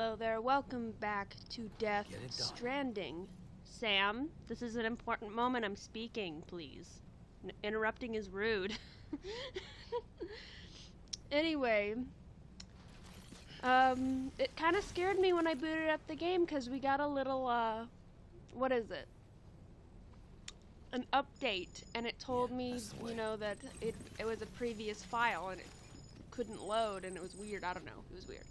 Hello there, welcome back to Death Stranding. Sam, this is an important moment. I'm speaking, please. Interrupting is rude. Anyway, it kind of scared me when I booted up the game because we got a little, what is it? An update, and it told me, that it was a previous file and it couldn't load, and it was weird. I don't know. It was weird.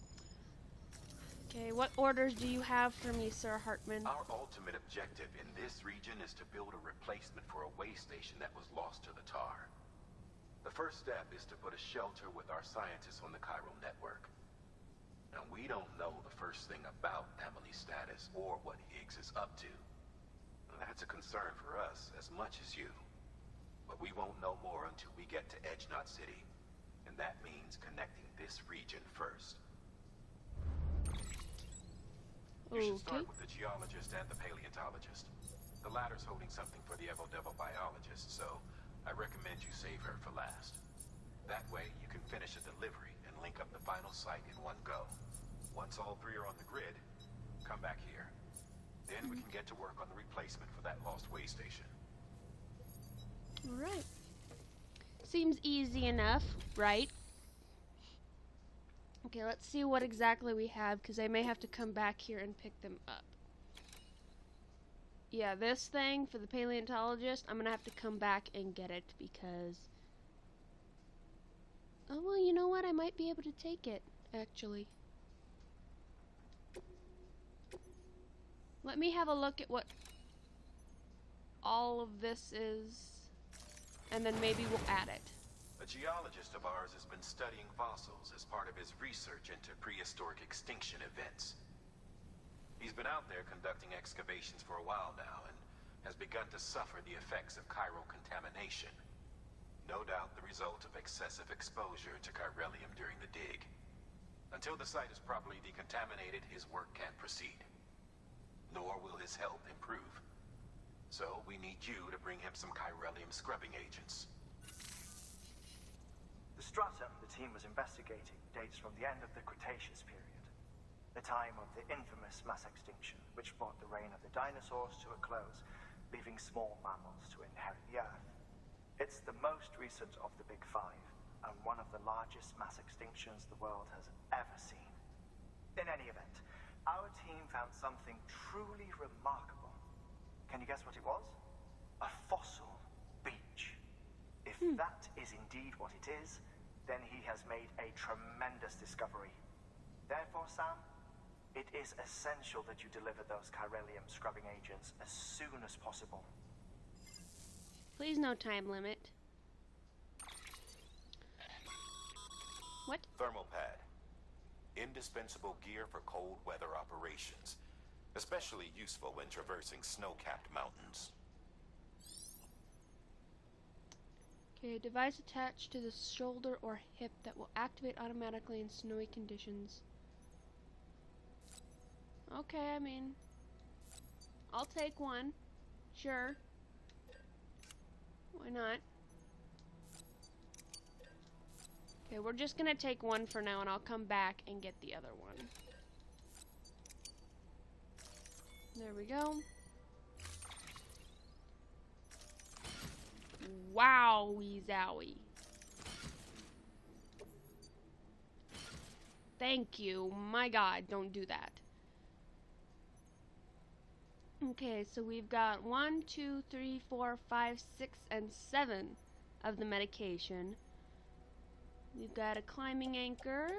Okay, what orders do you have for me, Sir Hartman? Our ultimate objective in this region is to build a replacement for a way station that was lost to the tar. The first step is to put a shelter with our scientists on the chiral network. Now, we don't know the first thing about Emily's status or what Higgs is up to. That's a concern for us as much as you. But we won't know more until we get to Edge Knot City. And that means connecting this region first. You should start with the geologist and the paleontologist. The latter's holding something for the Evo-Devo biologist, so I recommend you save her for last. That way, you can finish a delivery and link up the final site in one go. Once all three are on the grid, come back here. Then we can get to work on the replacement for that lost way station. Alright. Seems easy enough, right? Okay, let's see what exactly we have, because I may have to come back here and pick them up. Yeah, this thing for the paleontologist, I'm gonna have to come back and get it, because... Oh, well, you know what? I might be able to take it, actually. Let me have a look at what all of this is, and then maybe we'll add it. A geologist of ours has been studying fossils as part of his research into prehistoric extinction events. He's been out there conducting excavations for a while now and has begun to suffer the effects of chiral contamination. No doubt the result of excessive exposure to chiralium during the dig. Until the site is properly decontaminated, his work can't proceed. Nor will his health improve. So we need you to bring him some chiralium scrubbing agents. The stratum the team was investigating dates from the end of the Cretaceous period, the time of the infamous mass extinction, which brought the reign of the dinosaurs to a close, leaving small mammals to inherit the Earth. It's the most recent of the Big Five, and one of the largest mass extinctions the world has ever seen. In any event, our team found something truly remarkable. Can you guess what it was? A fossil beach. If that is indeed what it is, then he has made a tremendous discovery. Therefore, Sam, it is essential that you deliver those chiralium scrubbing agents as soon as possible. Please, no time limit. What? Thermal pad. Indispensable gear for cold weather operations. Especially useful when traversing snow-capped mountains. Okay, a device attached to the shoulder or hip that will activate automatically in snowy conditions. Okay, I mean, I'll take one. Sure. Why not? Okay, we're just gonna take one for now, and I'll come back and get the other one. There we go. Wowie zowie. Thank you. My God, don't do that. Okay, so we've got 1, 2, 3, 4, 5, 6, and 7 of the medication. We've got a climbing anchor,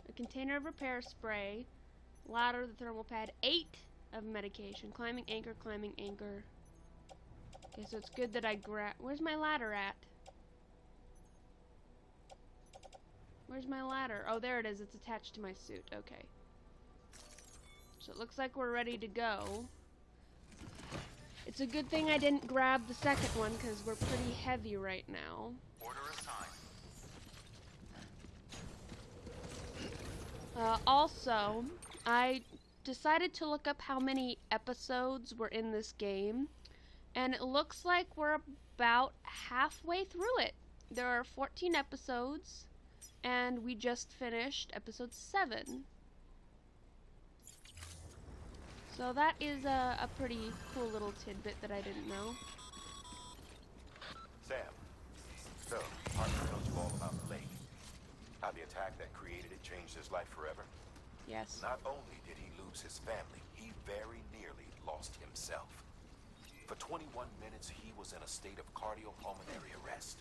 a container of repair spray, ladder, the thermal pad, 8 of medication, climbing anchor, climbing anchor. Okay, so it's good that I grab... Where's my ladder at? Where's my ladder? Oh, there it is. It's attached to my suit. Okay. So it looks like we're ready to go. It's a good thing I didn't grab the second one, because we're pretty heavy right now. Order assigned. Also, I decided to look up how many episodes were in this game. And it looks like we're about halfway through it. There are 14 episodes, and we just finished episode 7. So that is a pretty cool little tidbit that I didn't know. Sam, so, Harper tells you all about the lake. How the attack that created it changed his life forever. Yes. Not only did he lose his family, he very nearly lost himself. For 21 minutes, he was in a state of cardiopulmonary arrest.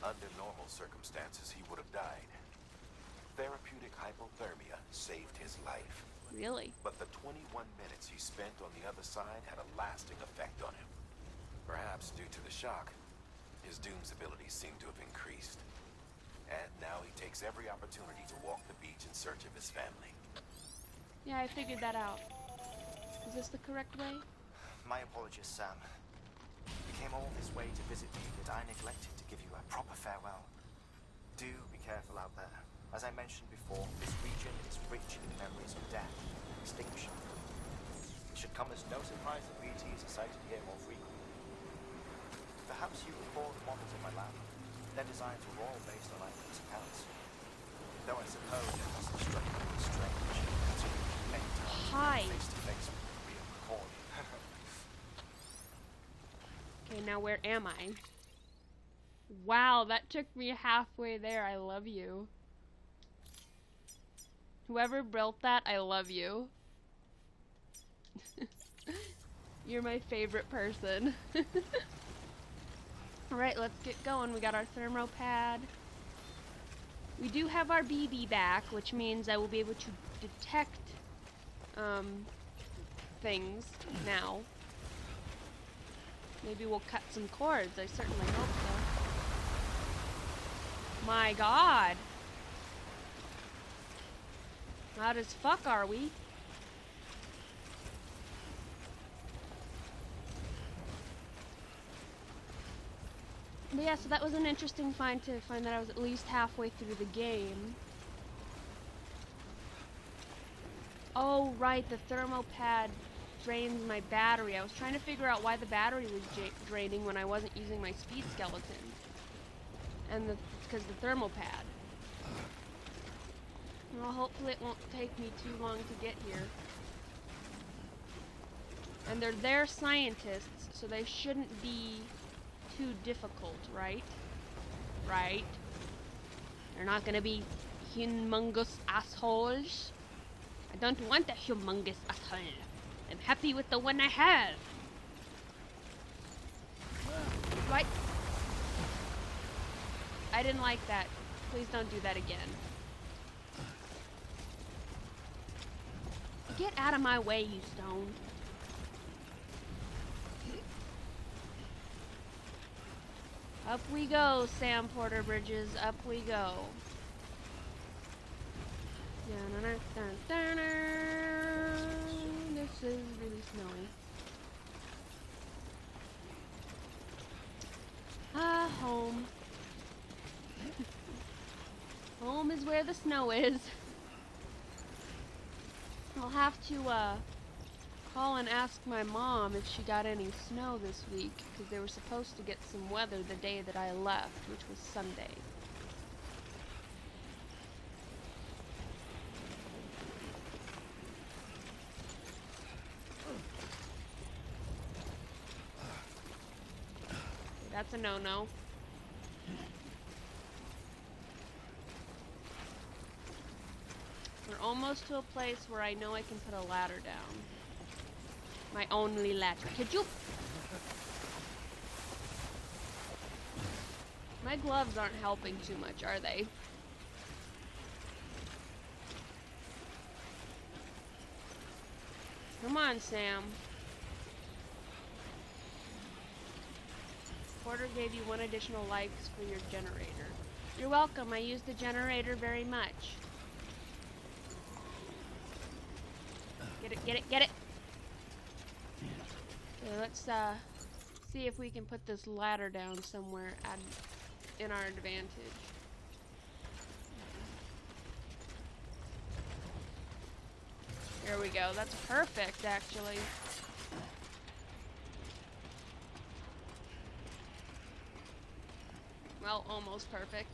Under normal circumstances, he would have died. Therapeutic hypothermia saved his life. Really? But the 21 minutes he spent on the other side had a lasting effect on him. Perhaps due to the shock, his Doom's abilities seem to have increased. And now he takes every opportunity to walk the beach in search of his family. Yeah, I figured that out. Is this the correct way? My apologies, Sam. You came all this way to visit me, but I neglected to give you a proper farewell. Do be careful out there. As I mentioned before, this region is rich in memories of death and extinction. It should come as no surprise that BTs are sighted here more frequently. Perhaps you recall the models in my lab. Their designs were all based on eyewitness accounts. Though I suppose it must have struck you as strange, considering many times Hi. face to face with the real McCoy. Okay, now where am I? Wow, that took me halfway there. I love you. Whoever built that, I love you. You're my favorite person. Alright, let's get going. We got our thermo pad. We do have our BB back, which means I will be able to detect things now. Maybe we'll cut some cords. I certainly hope so. My god! Loud as fuck, are we? But yeah, so that was an interesting find, to find that I was at least halfway through the game. Oh, right, the thermopad drains my battery. I was trying to figure out why the battery was draining when I wasn't using my speed skeleton. And because the thermopad. Well, hopefully it won't take me too long to get here. And they're their scientists, so they shouldn't be too difficult, right? Right? They're not gonna be humongous assholes. I don't want a humongous asshole. I'm happy with the one I have. Right? I didn't like that. Please don't do that again. Get out of my way, you stone. Up we go, Sam Porter Bridges. Up we go. This is really snowy. Ah, home. Home is where the snow is. I'll have to call and ask my mom if she got any snow this week, because they were supposed to get some weather the day that I left, which was Sunday. That's a no-no. We're almost to a place where I know I can put a ladder down. My only ladder. Could you? My gloves aren't helping too much, are they? Come on, Sam. Porter gave you 1 additional likes for your generator. You're welcome. I use the generator very much. Get it, get it, get it! Okay, let's see if we can put this ladder down somewhere in our advantage. There we go. That's perfect, actually. Well, almost perfect.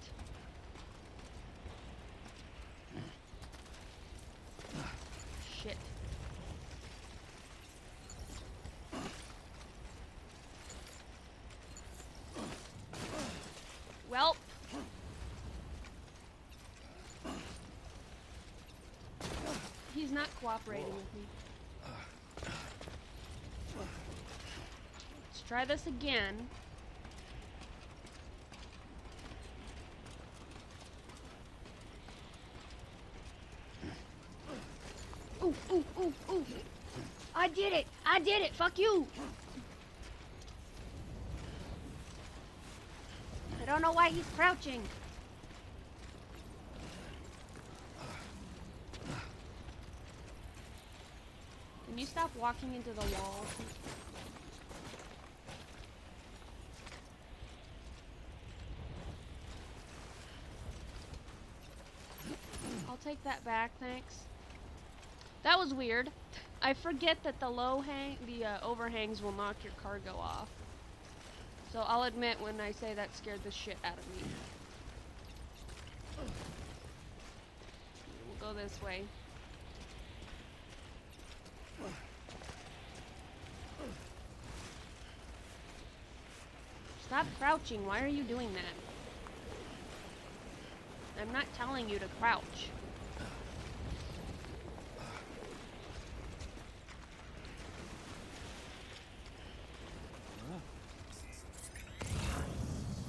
Shit. Well. He's not cooperating with me. Let's try this again. Ooh, ooh, ooh, ooh. I did it! I did it! Fuck you! I don't know why he's crouching. Can you stop walking into the wall? I'll take that back, thanks. That was weird. I forget that the overhangs will knock your cargo off. So I'll admit when I say that scared the shit out of me. We'll go this way. Stop crouching. Why are you doing that? I'm not telling you to crouch.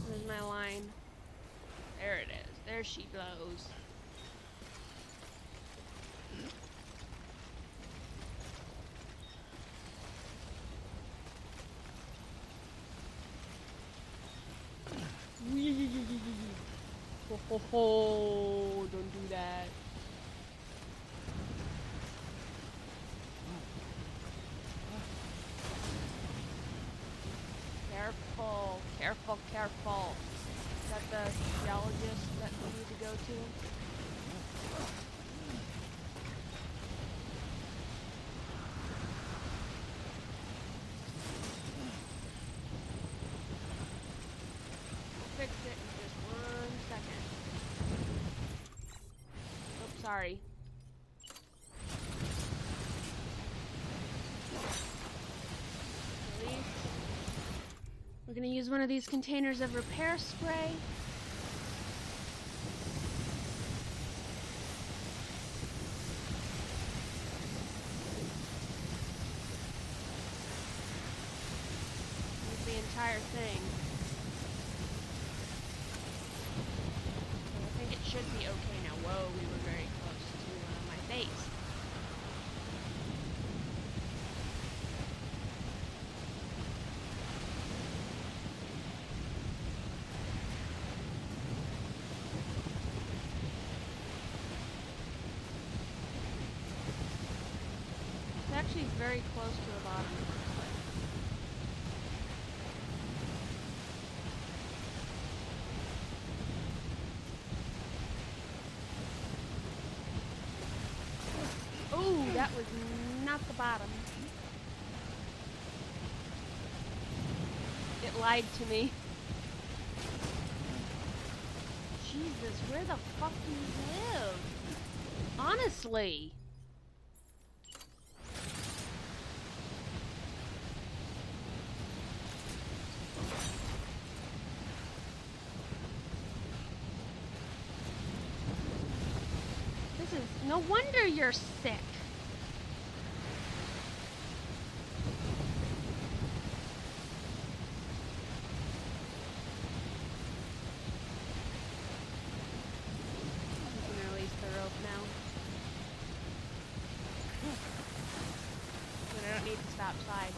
Where's my line? There it is. There she goes. Ho ho ho! Don't do that. Careful, careful, careful. Is that the geologist that we need to go to? Fix it in just 1 second. Oops, sorry. Release. We're gonna use one of these containers of repair spray. Use the entire thing. I think it should be okay now. Whoa, we were very close to my face. It's actually very close to the bottom. Ooh, that was not the bottom. It lied to me. Jesus, where the fuck do you live? Honestly. This is no wonder you're sick. You can release the rope now. But I don't need to stop slide.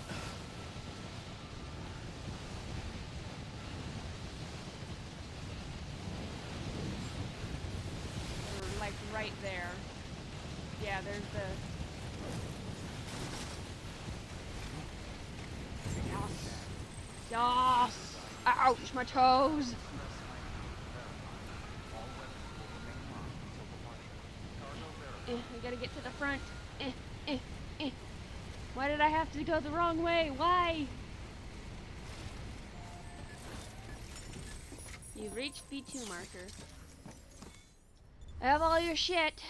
Or like right there. Yeah, there's the... Yes! Yes! Ouch, my toes! We gotta get to the front. Why did I have to go the wrong way? Why? You've reached B2 marker. I have all your shit.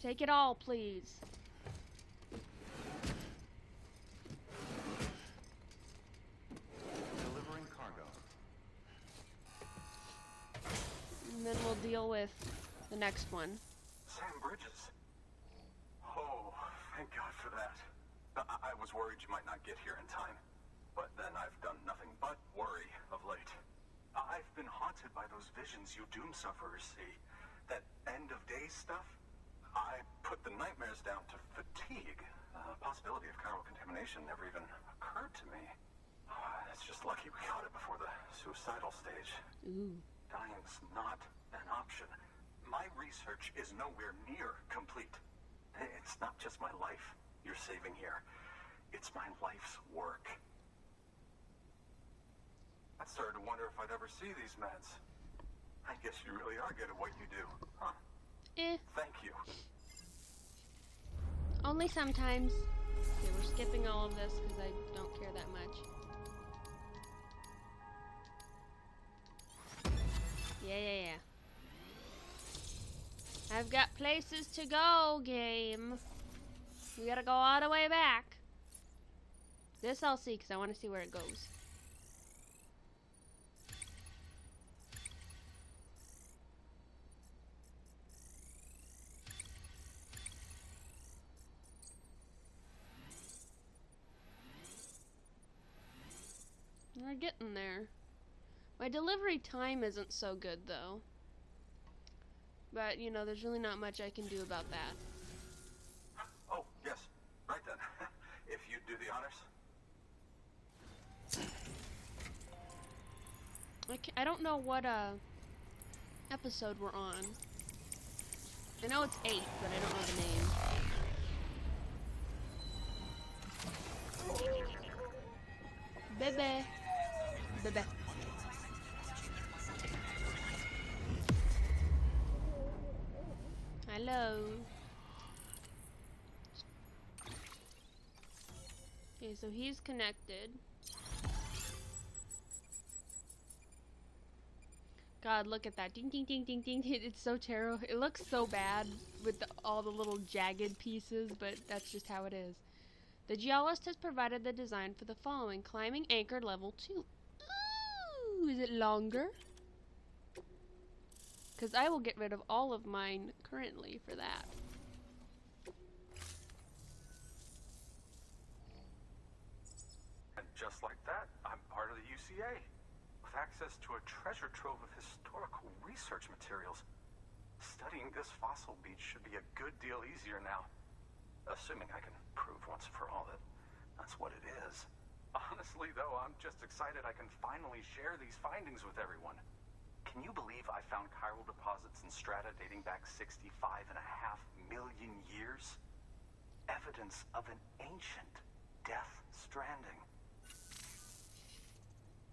Take it all, please. And then we'll deal with the next one. Sam Bridges. Oh, thank God for that. I was worried you might not get here in time. But then I've done nothing but worry of late. I've been haunted by those visions you Doom sufferers see. That end of days stuff. I put the nightmares down to fatigue. Possibility of chiral contamination never even occurred to me. It's just lucky we caught it before the suicidal stage. Ooh. Dying's not an option. My research is nowhere near complete. It's not just my life you're saving here. It's my life's work. I started to wonder if I'd ever see these meds. I guess you really are good at what you do, huh? Thank you. Only sometimes. Okay, we're skipping all of this because I don't care that much. Yeah. I've got places to go, game. We gotta go all the way back. This I'll see because I want to see where it goes. We're getting there. My delivery time isn't so good though. But, you know, there's really not much I can do about that. Oh, yes. Right then. If you'd do the honors. I don't know what episode we're on. I know it's 8, but I don't know the name. Bebe. Bebe. Hello. Okay, so he's connected. God, look at that. Ding, ding, ding, ding, ding. It's so terrible. It looks so bad with all the little jagged pieces, but that's just how it is. The geologist has provided the design for the following. Climbing anchor level 2. Ooh, is it longer? Because I will get rid of all of mine currently for that. And just like that, I'm part of the UCA. With access to a treasure trove of historical research materials. Studying this fossil beach should be a good deal easier now. Assuming I can prove once for all that that's what it is. Honestly, though, I'm just excited I can finally share these findings with everyone. Can you believe I found chiral deposits in strata dating back 65.5 million years? Evidence of an ancient death stranding.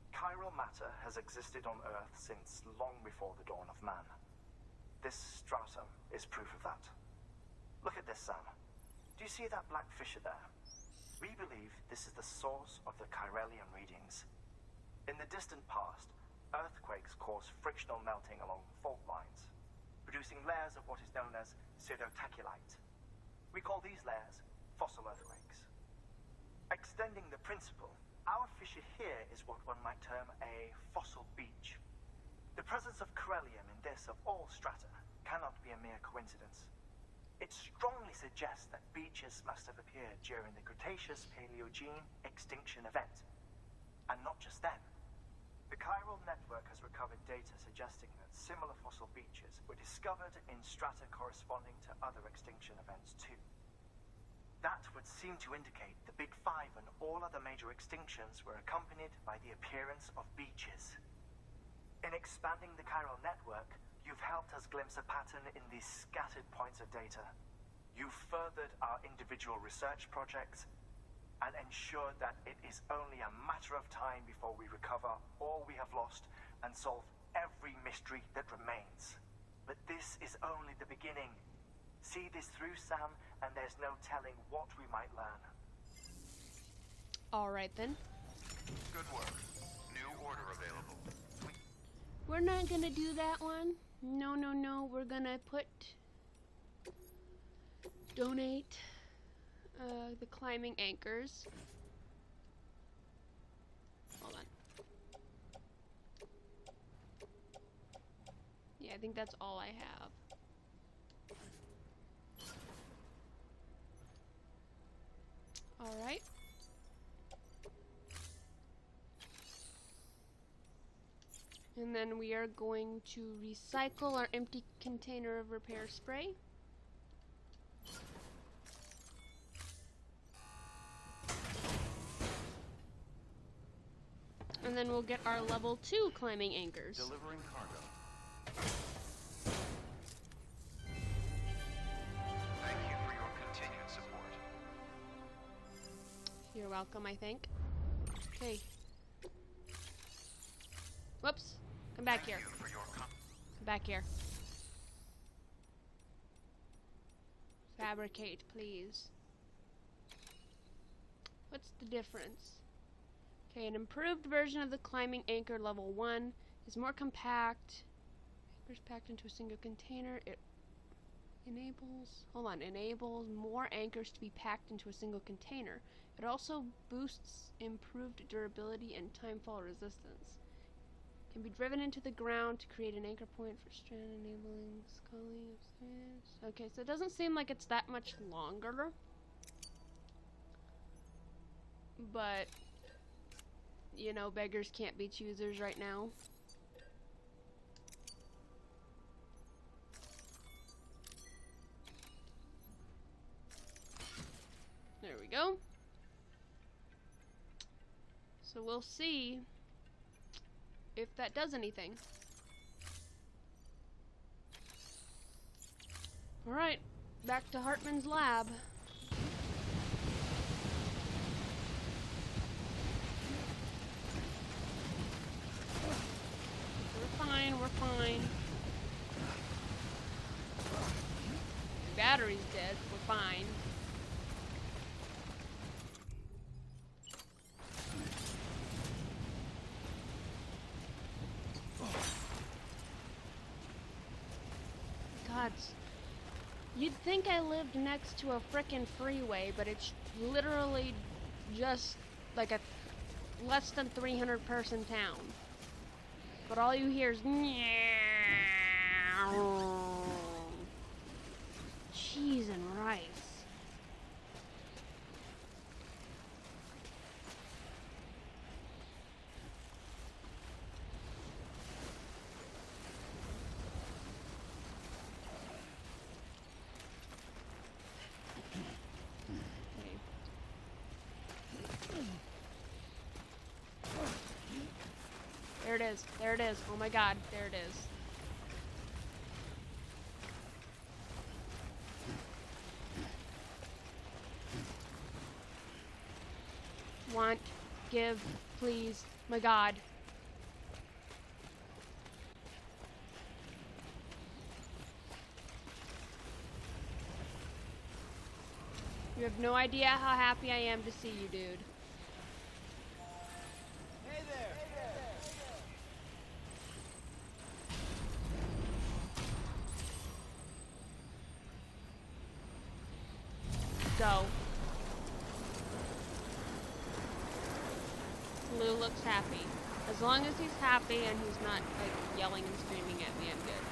Chiral matter has existed on Earth since long before the dawn of man. This stratum is proof of that. Look at this, Sam. Do you see that black fissure there? We believe this is the source of the Chiralian readings. In the distant past, earthquakes caused frictional melting along fault lines, producing layers of what is known as pseudotaculite. We call these layers fossil earthquakes. Extending the principle, our fissure here is what one might term a fossil beach. The presence of Chiralium in this of all strata cannot be a mere coincidence. It strongly suggests that beaches must have appeared during the Cretaceous-Paleogene extinction event. And not just then. The chiral network has recovered data suggesting that similar fossil beaches were discovered in strata corresponding to other extinction events too. That would seem to indicate the Big Five and all other major extinctions were accompanied by the appearance of beaches. In expanding the chiral network, you've helped us glimpse a pattern in these scattered points of data. You've furthered our individual research projects and ensured that it is only a matter of time before we recover all we have lost and solve every mystery that remains. But this is only the beginning. See this through, Sam, and there's no telling what we might learn. All right then. Good work. New order available. We're not gonna do that one. No. We're gonna put donate the climbing anchors. Hold on. Yeah, I think that's all I have. Alright. And then we are going to recycle our empty container of repair spray. And then we'll get our level 2 climbing anchors. Delivering cargo. Thank you for your continued support. You're welcome, I think. Okay. Whoops. Come back here. Thank you for your Come back here. Fabricate, please. What's the difference? Okay, an improved version of the climbing anchor level 1 is more compact. Anchors packed into a single container. It enables more anchors to be packed into a single container. It also boosts improved durability and timefall resistance. Can be driven into the ground to create an anchor point for strand enabling sculling upstairs. Okay, so it doesn't seem like it's that much longer. But you know, beggars can't be choosers right now. There we go. So we'll see if that does anything. Alright, back to Hartman's lab. We're fine. The battery's dead, we're fine. God, you'd think I lived next to a frickin' freeway, but it's literally just like a less than 300 person town. But all you hear is cheese and rice. There it is. There it is. Oh my god. There it is. Want, give, please. My god. You have no idea how happy I am to see you, dude. Go. Lou looks happy. As long as he's happy and he's not like yelling and screaming at me, I'm good.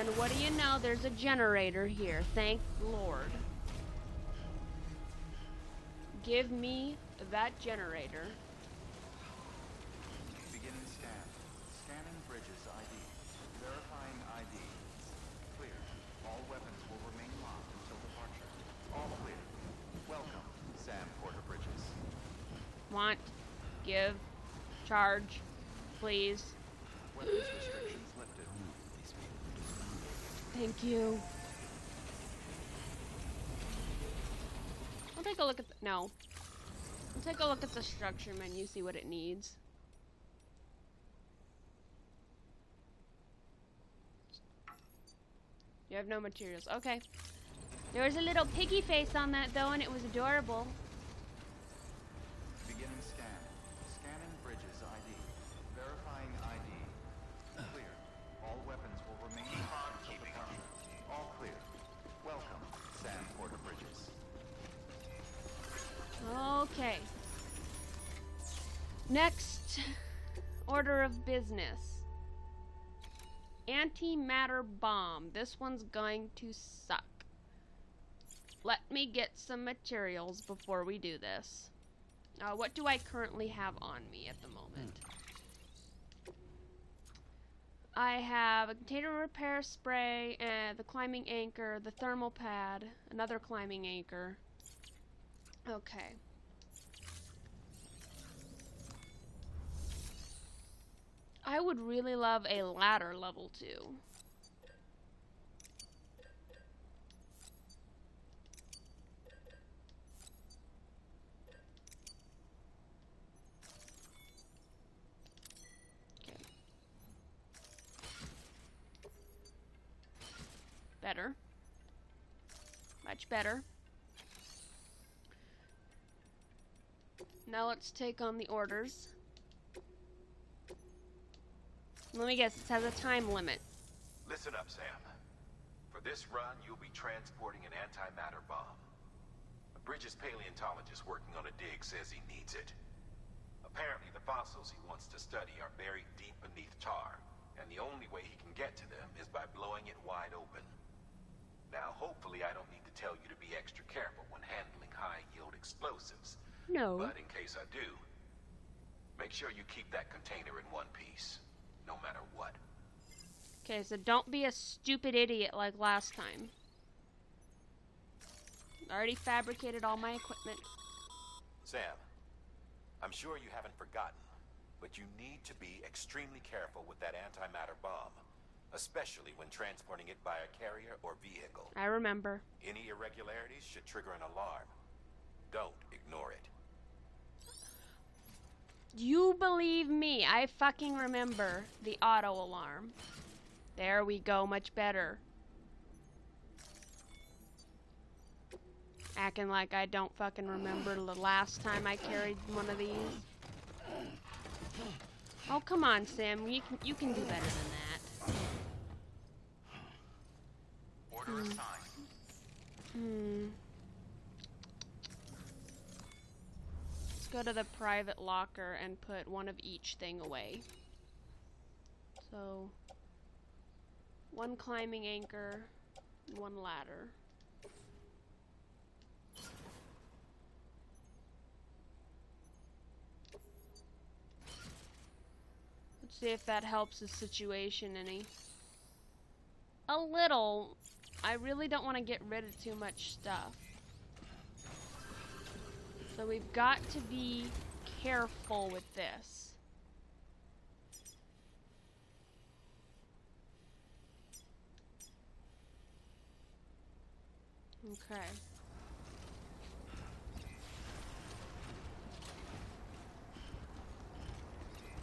And what do you know? There's a generator here. Thank Lord. Give me that generator. Beginning scan. Scanning bridges ID. Verifying ID. Clear. All weapons will remain locked until departure. All clear. Welcome, Sam Porter Bridges. Want, give, charge, please. Weapons restrictions lifted. Thank you. I'll take a look at the, no. I'll take a look at the structure menu, see what it needs. You have no materials. Okay. There was a little piggy face on that though, and it was adorable. Beginning scan. Scanning bridges ID. Verifying ID. Clear. All weapons will remain locked until departure. All clear. Welcome, Sam Porter Bridges. Okay. Next Order of business. Antimatter bomb. This one's going to suck. Let me get some materials before we do this. What do I currently have on me at the moment? I have a container repair spray, the climbing anchor, the thermal pad, another climbing anchor. Okay. I would really love a ladder level 2. Better. Much better. Now let's take on the orders. Let me guess, this has a time limit. Listen up, Sam. For this run, you'll be transporting an antimatter bomb. A Bridges paleontologist working on a dig says he needs it. Apparently, the fossils he wants to study are buried deep beneath tar, and the only way he can get to them is by blowing it wide open. Now, hopefully I don't need to tell you to be extra careful when handling high-yield explosives. No. But in case I do, make sure you keep that container in one piece, no matter what. Okay, so don't be a stupid idiot like last time. I already fabricated all my equipment. Sam, I'm sure you haven't forgotten, but you need to be extremely careful with that antimatter bomb. Especially when transporting it by a carrier or vehicle. I remember. Any irregularities should trigger an alarm. Don't ignore it. You believe me, I fucking remember the auto alarm. There we go, much better. Acting like I don't fucking remember the last time I carried one of these. Oh, come on, Sam, you can do better than that. Order assigned. Let's go to the private locker and put one of each thing away. So, one climbing anchor, one ladder. Let's see if that helps the situation any. A little. I really don't want to get rid of too much stuff. So we've got to be careful with this. Okay.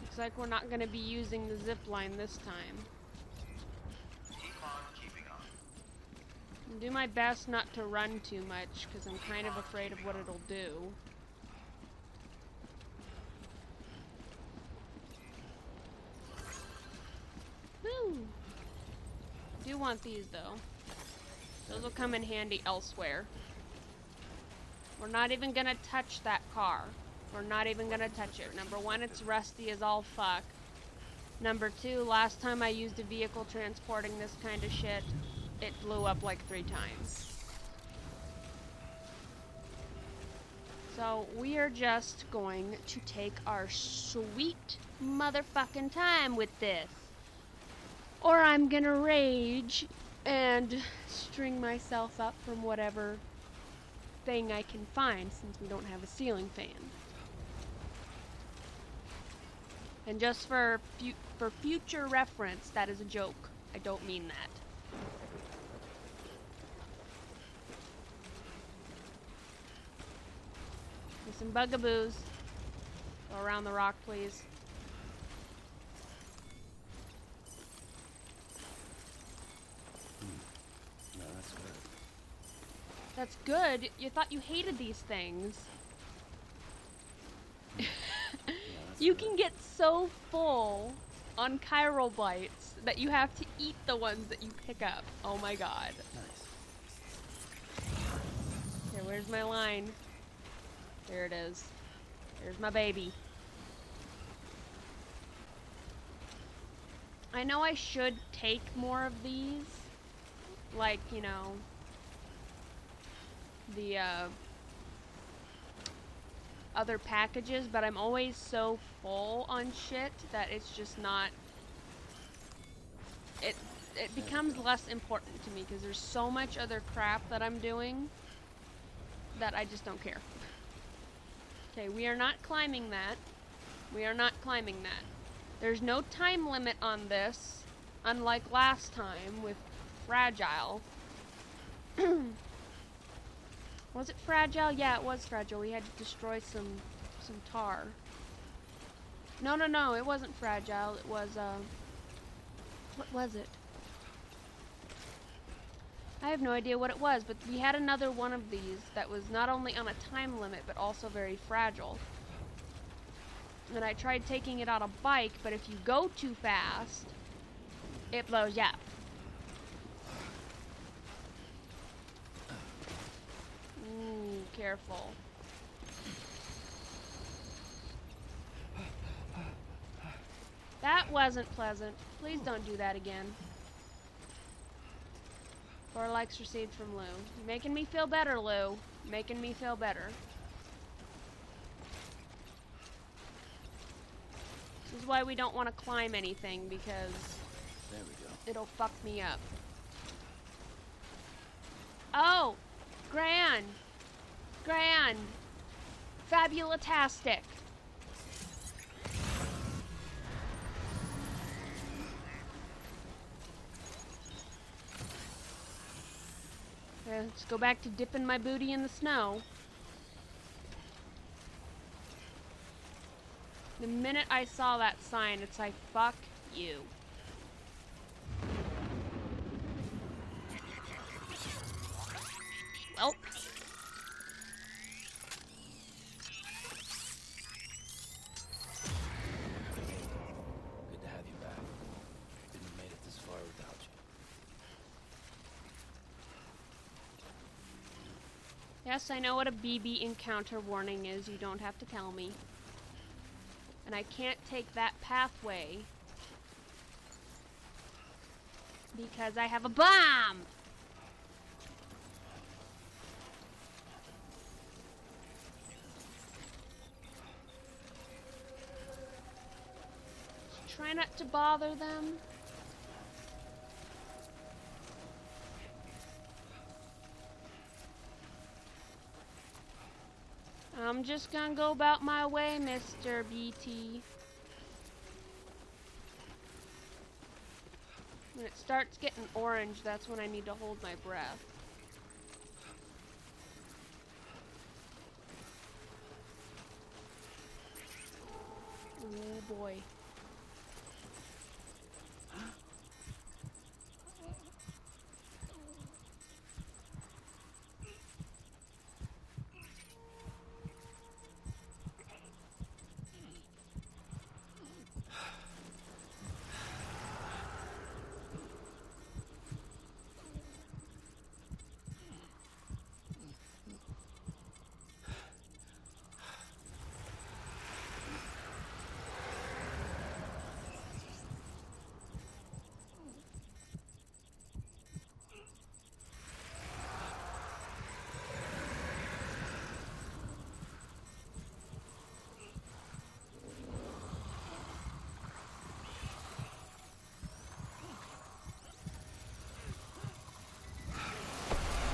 Looks like we're not going to be using the zip line this time. Do my best not to run too much, because I'm kind of afraid of what it'll do. Woo! I do want these, though. Those will come in handy elsewhere. We're not even gonna touch that car. We're not even gonna touch it. Number one, it's rusty as all fuck. Number two, last time I used a vehicle transporting this kind of shit, it blew up like 3 times. So we are just going to take our sweet motherfucking time with this. Or I'm gonna rage and string myself up from whatever thing I can find, since we don't have a ceiling fan. And just for future reference, that is a joke. I don't mean that. Some bugaboos. Go around the rock, please. No, that's good. That's good? You thought you hated these things. You can get so full on chiral bites that you have to eat the ones that you pick up. Oh my god. Nice. Okay, where's my line? There it is. There's my baby. I know I should take more of these. Like, you know, the other packages, but I'm always so full on shit that it's just not... It becomes less important to me because there's so much other crap that I'm doing that I just don't care. Okay, we are not climbing that. We are not climbing that. There's no time limit on this, unlike last time with Fragile. Was it Fragile? Yeah, it was Fragile. We had to destroy some tar. No, it wasn't Fragile. It was, what was it? I have no idea what it was, but we had another one of these that was not only on a time limit, but also very fragile. And I tried taking it on a bike, but if you go too fast, it blows you up. Ooh, careful. That wasn't pleasant. Please don't do that again. 4 likes received from Lou. You're making me feel better, Lou. Making me feel better. This is why we don't want to climb anything, because There we go. it'll fuck me up. Oh! Grand! Grand! Fabulatastic! Let's go back to dipping my booty in the snow. The minute I saw that sign, it's like, fuck you. Well. Good to have you back. Couldn't have made it this far without you. Yes, I know what a BB encounter warning is. You don't have to tell me. And I can't take that pathway because I have a bomb! Just try not to bother them. I'm just gonna go about my way, Mr. BT. When it starts getting orange, that's when I need to hold my breath. Oh boy.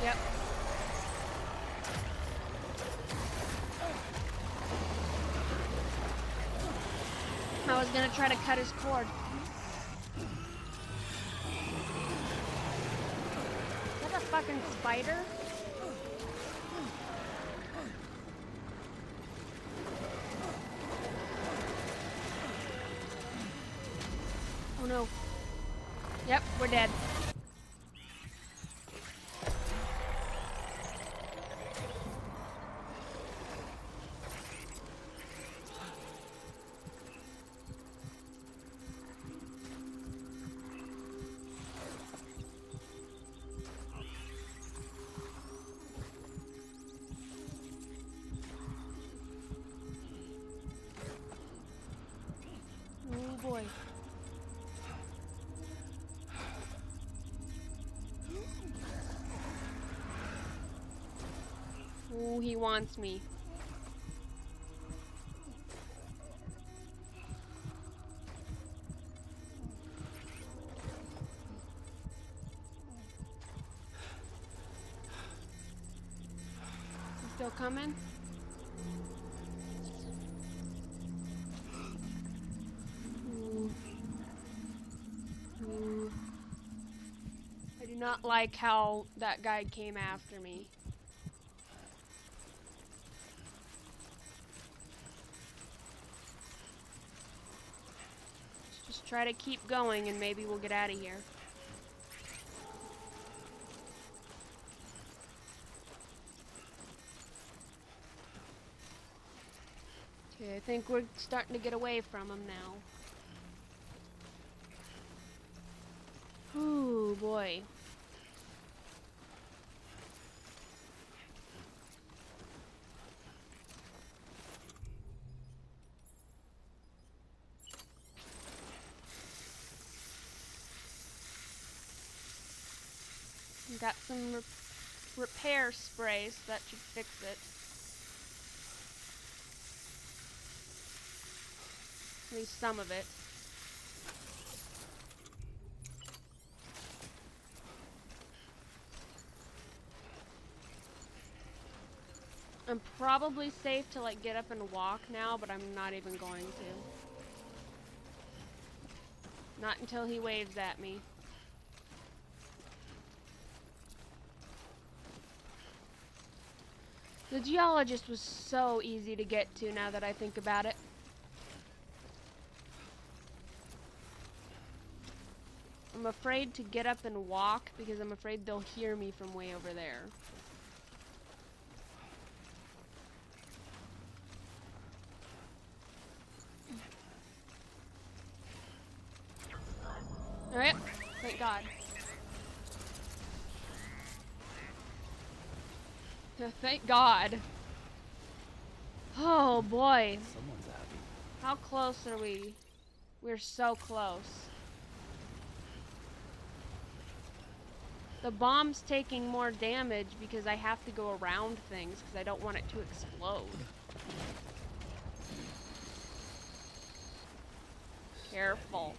Yep. I was gonna try to cut his cord. Is that a fucking spider? Oh no. Yep, we're dead. Oh boy. Ooh, he wants me. You still coming? Ooh. Ooh. I do not like how that guy came after me. Let's just try to keep going and maybe we'll get out of here. Okay, I think we're starting to get away from him now. Ooh, boy. Got some repair spray, so that should fix it. At least some of it. I'm probably safe to like get up and walk now, but I'm not even going to. Not until he waves at me. The geologist was so easy to get to now that I think about it. I'm afraid to get up and walk because I'm afraid they'll hear me from way over there. Alright, thank God. Thank God. Oh boy. Someone's happy. How close are we? We're so close. The bomb's taking more damage because I have to go around things because I don't want it to explode. Careful.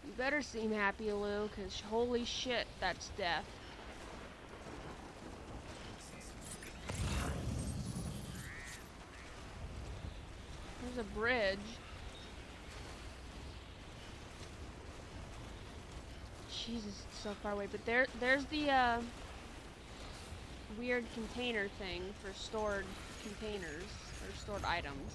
You better seem happy, Lou, because holy shit, that's death. There's a bridge. Jesus, it's so far away. But there's the weird container thing for stored containers or stored items.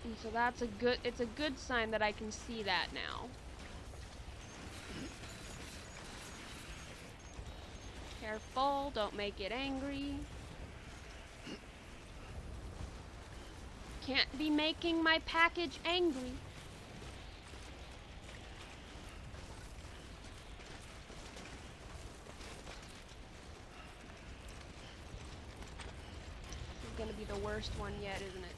And so it's a good sign that I can see that now. Careful, don't make it angry. Can't be making my package angry. This is gonna be the worst one yet, isn't it?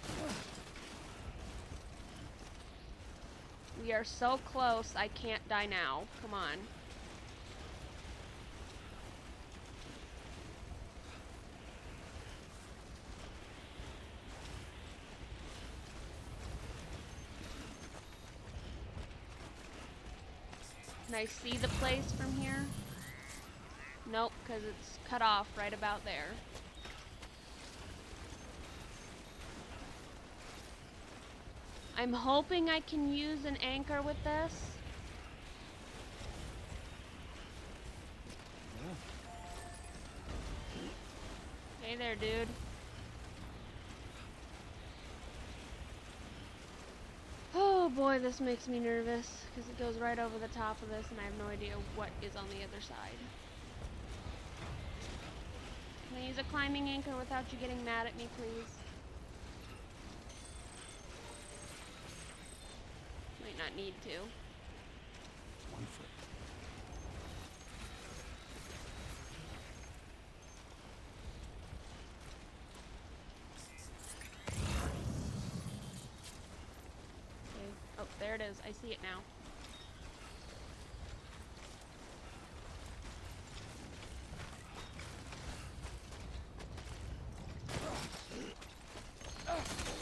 We are so close, I can't die now. Come on. Can I see the place from here? Nope, because it's cut off right about there. I'm hoping I can use an anchor with this. Hey there, dude. Oh boy, this makes me nervous because it goes right over the top of this and I have no idea what is on the other side. Can I use a climbing anchor without you getting mad at me, please? Might not need to. 1 foot. Okay. Oh, Oh, there it is. I see it now.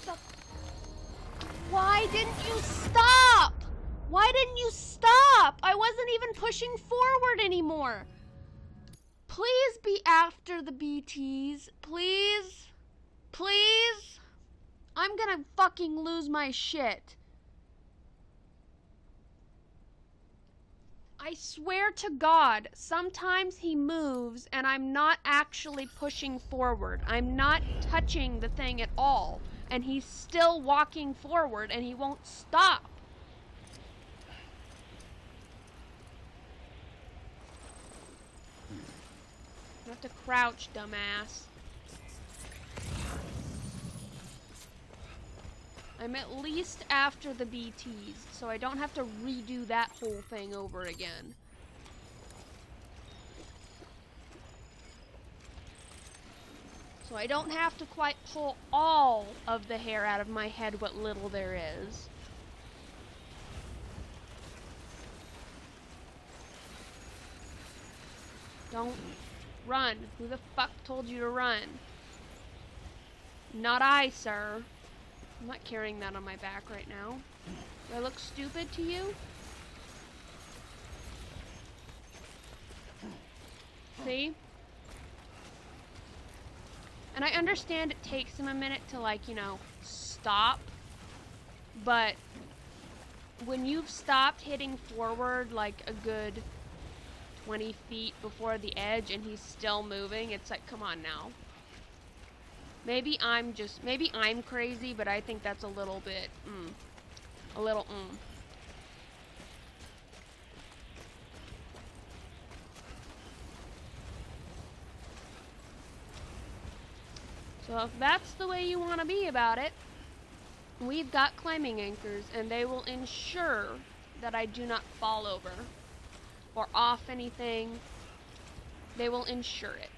Stop. Why didn't you stop? Why didn't you stop? I wasn't even pushing forward anymore. Please be after the BTs. Please. Please. I'm gonna fucking lose my shit. I swear to God, sometimes he moves and I'm not actually pushing forward. I'm not touching the thing at all. And he's still walking forward and he won't stop. You have to crouch, dumbass. I'm at least after the BTs, so I don't have to redo that whole thing over again. So I don't have to quite pull all of the hair out of my head, what little there is. Don't run. Who the fuck told you to run? Not I, sir. I'm not carrying that on my back right now. Do I look stupid to you? See? And I understand it takes him a minute to, like, you know, stop. But when you've stopped hitting forward, like, a good 20 feet before the edge and he's still moving, it's like, come on now. Maybe I'm crazy, but I think that's a little bit, So if that's the way you want to be about it, we've got climbing anchors, and they will ensure that I do not fall over or off anything. They will ensure it.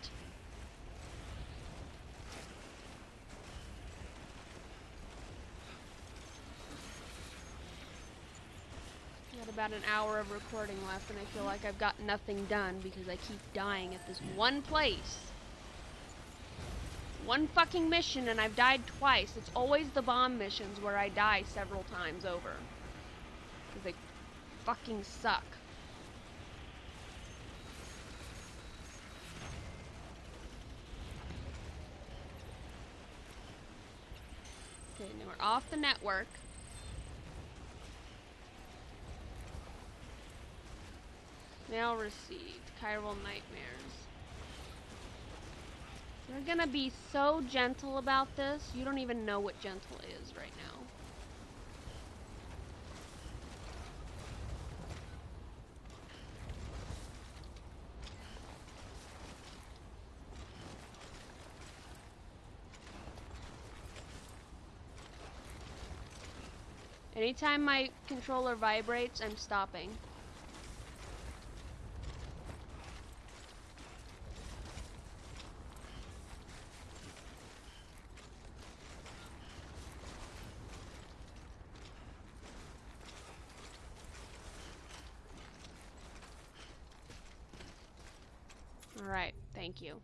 Got about an hour of recording left, and I feel like I've got nothing done because I keep dying at this one place. One fucking mission, and I've died twice. It's always the bomb missions where I die several times over. Because they fucking suck. Okay, now we're off the network. Mail received. Chiral nightmares. They're gonna be so gentle about this. You don't even know what gentle is right now. Anytime my controller vibrates, I'm stopping. Alright, thank you.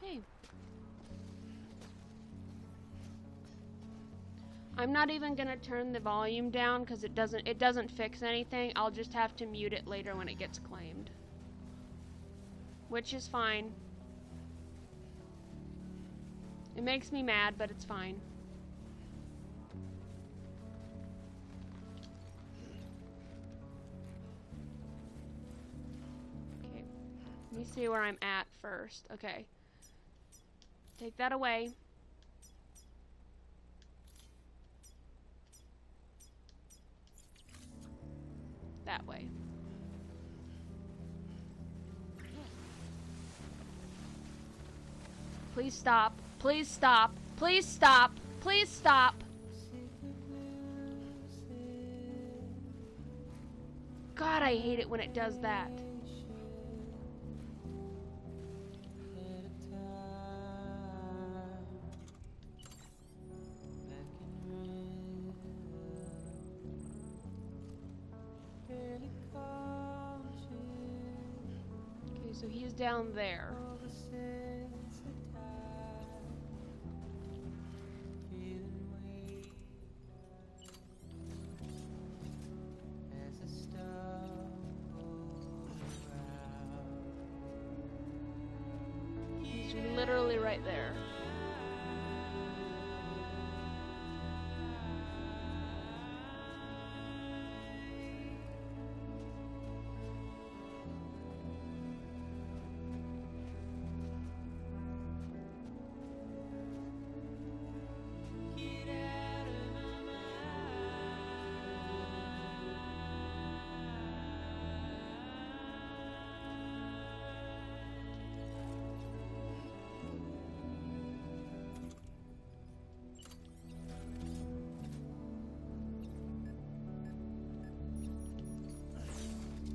Okay. I'm not even gonna turn the volume down because it doesn't fix anything. I'll just have to mute it later when it gets claimed. Which is fine. It makes me mad, but it's fine. Let me see where I'm at first. Okay. Take that away. That way. Please stop. Please stop. Please stop. Please stop. God, I hate it when it does that. So he's down there. He's literally right there.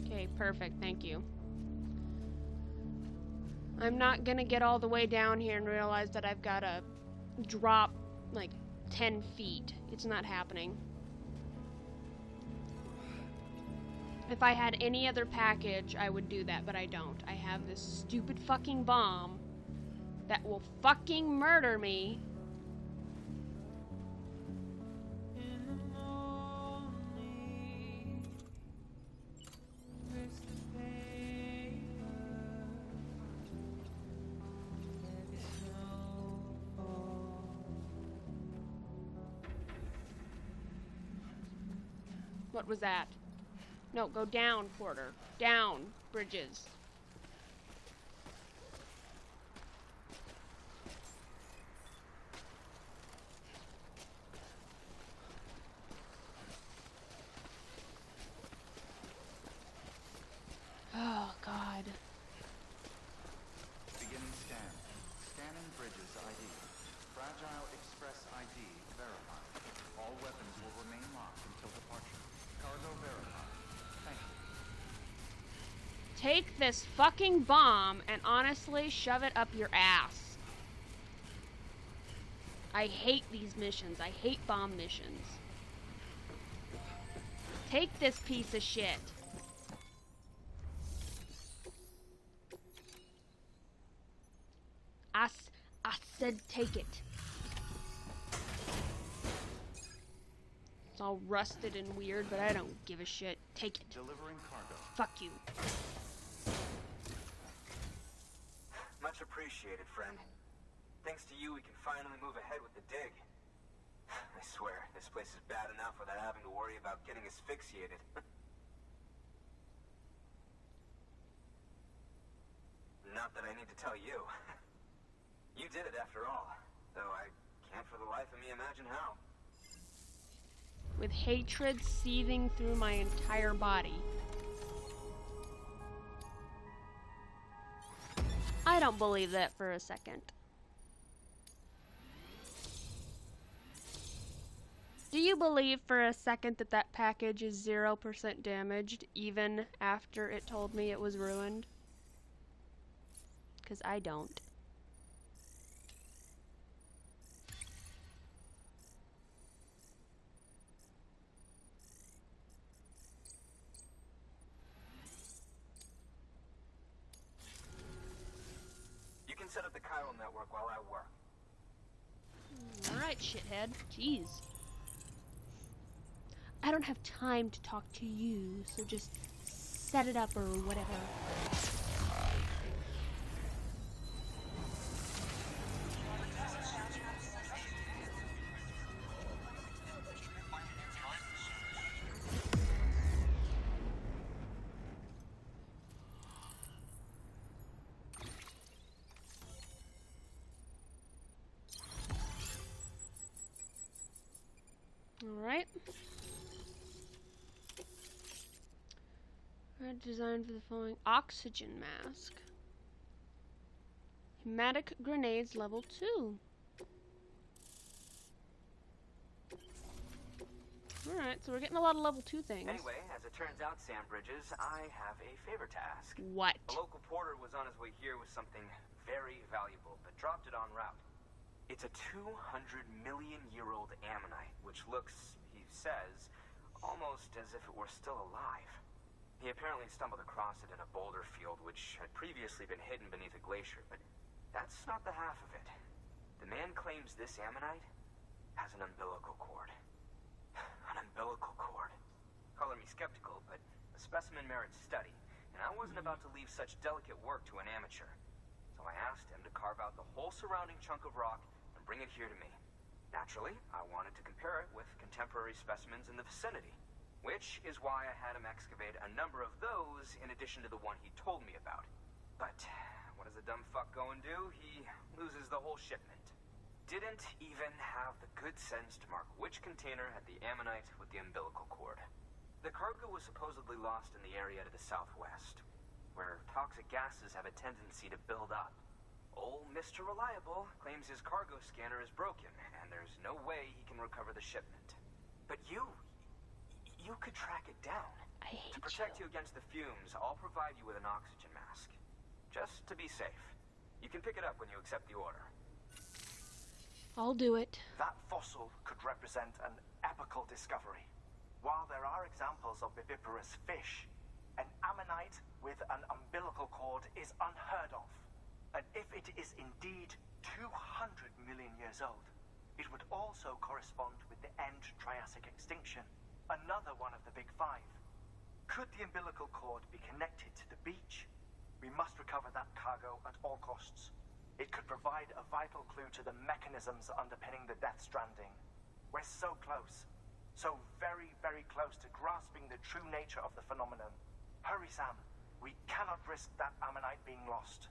Okay, perfect, thank you. I'm not gonna get all the way down here and realize that I've gotta drop like 10 feet. It's not happening. If I had any other package, I would do that, but I don't. I have this stupid fucking bomb that will fucking murder me. What was that? No, go down, Porter. Down, Bridges. Oh, God. Beginning scan. Scanning Bridges ID. Fragile Express ID verified. All weapons will remain locked until departure. Cargo verified. Thank you. Take this fucking bomb and honestly shove it up your ass. I hate these missions. I hate bomb missions. Take this piece of shit. I said take it. It's all rusted and weird, but I don't give a shit. Take it. Delivering cargo. Fuck you. Much appreciated, friend. Thanks to you, we can finally move ahead with the dig. I swear, this place is bad enough without having to worry about getting asphyxiated. Not that I need to tell you. You did it after all, though I can't for the life of me imagine how. With hatred seething through my entire body. I don't believe that for a second. Do you believe for a second that that package is 0% damaged, even after it told me it was ruined? 'Cause I don't. You can set up the chiral network while I work. Alright, shithead. Jeez. I don't have time to talk to you, so just set it up or whatever. Alright. Designed for the following: oxygen mask. Hematic grenades level 2. Alright, so we're getting a lot of level 2 things. Anyway, as it turns out, Sam Bridges, I have a favor to ask. What? A local porter was on his way here with something very valuable, but dropped it en route. It's a 200-million-year-old ammonite, which looks, he says, almost as if it were still alive. He apparently stumbled across it in a boulder field which had previously been hidden beneath a glacier, but that's not the half of it. The man claims this ammonite has an umbilical cord. An umbilical cord. Color me skeptical, but the specimen merits study, and I wasn't about to leave such delicate work to an amateur. So I asked him to carve out the whole surrounding chunk of rock and bring it here to me. Naturally, I wanted to compare it with contemporary specimens in the vicinity, which is why I had him excavate a number of those in addition to the one he told me about. But what does the dumb fuck go and do? He loses the whole shipment. Didn't even have the good sense to mark which container had the ammonite with the umbilical cord. The cargo was supposedly lost in the area to the southwest, where toxic gases have a tendency to build up. Old Mr. Reliable claims his cargo scanner is broken, and there's no way he can recover the shipment. But you could track it down. I hate To protect you against the fumes, I'll provide you with an oxygen mask. Just to be safe. You can pick it up when you accept the order. I'll do it. That fossil could represent an epical discovery. While there are examples of viviparous fish, an ammonite with an umbilical cord is unheard of. And if it is indeed 200 million years old, it would also correspond with the end Triassic extinction, another one of the big five. Could the umbilical cord be connected to the beach? We must recover that cargo at all costs. It could provide a vital clue to the mechanisms underpinning the Death Stranding. We're so close. So very, very close to grasping the true nature of the phenomenon. Hurry, Sam. We cannot risk that ammonite being lost.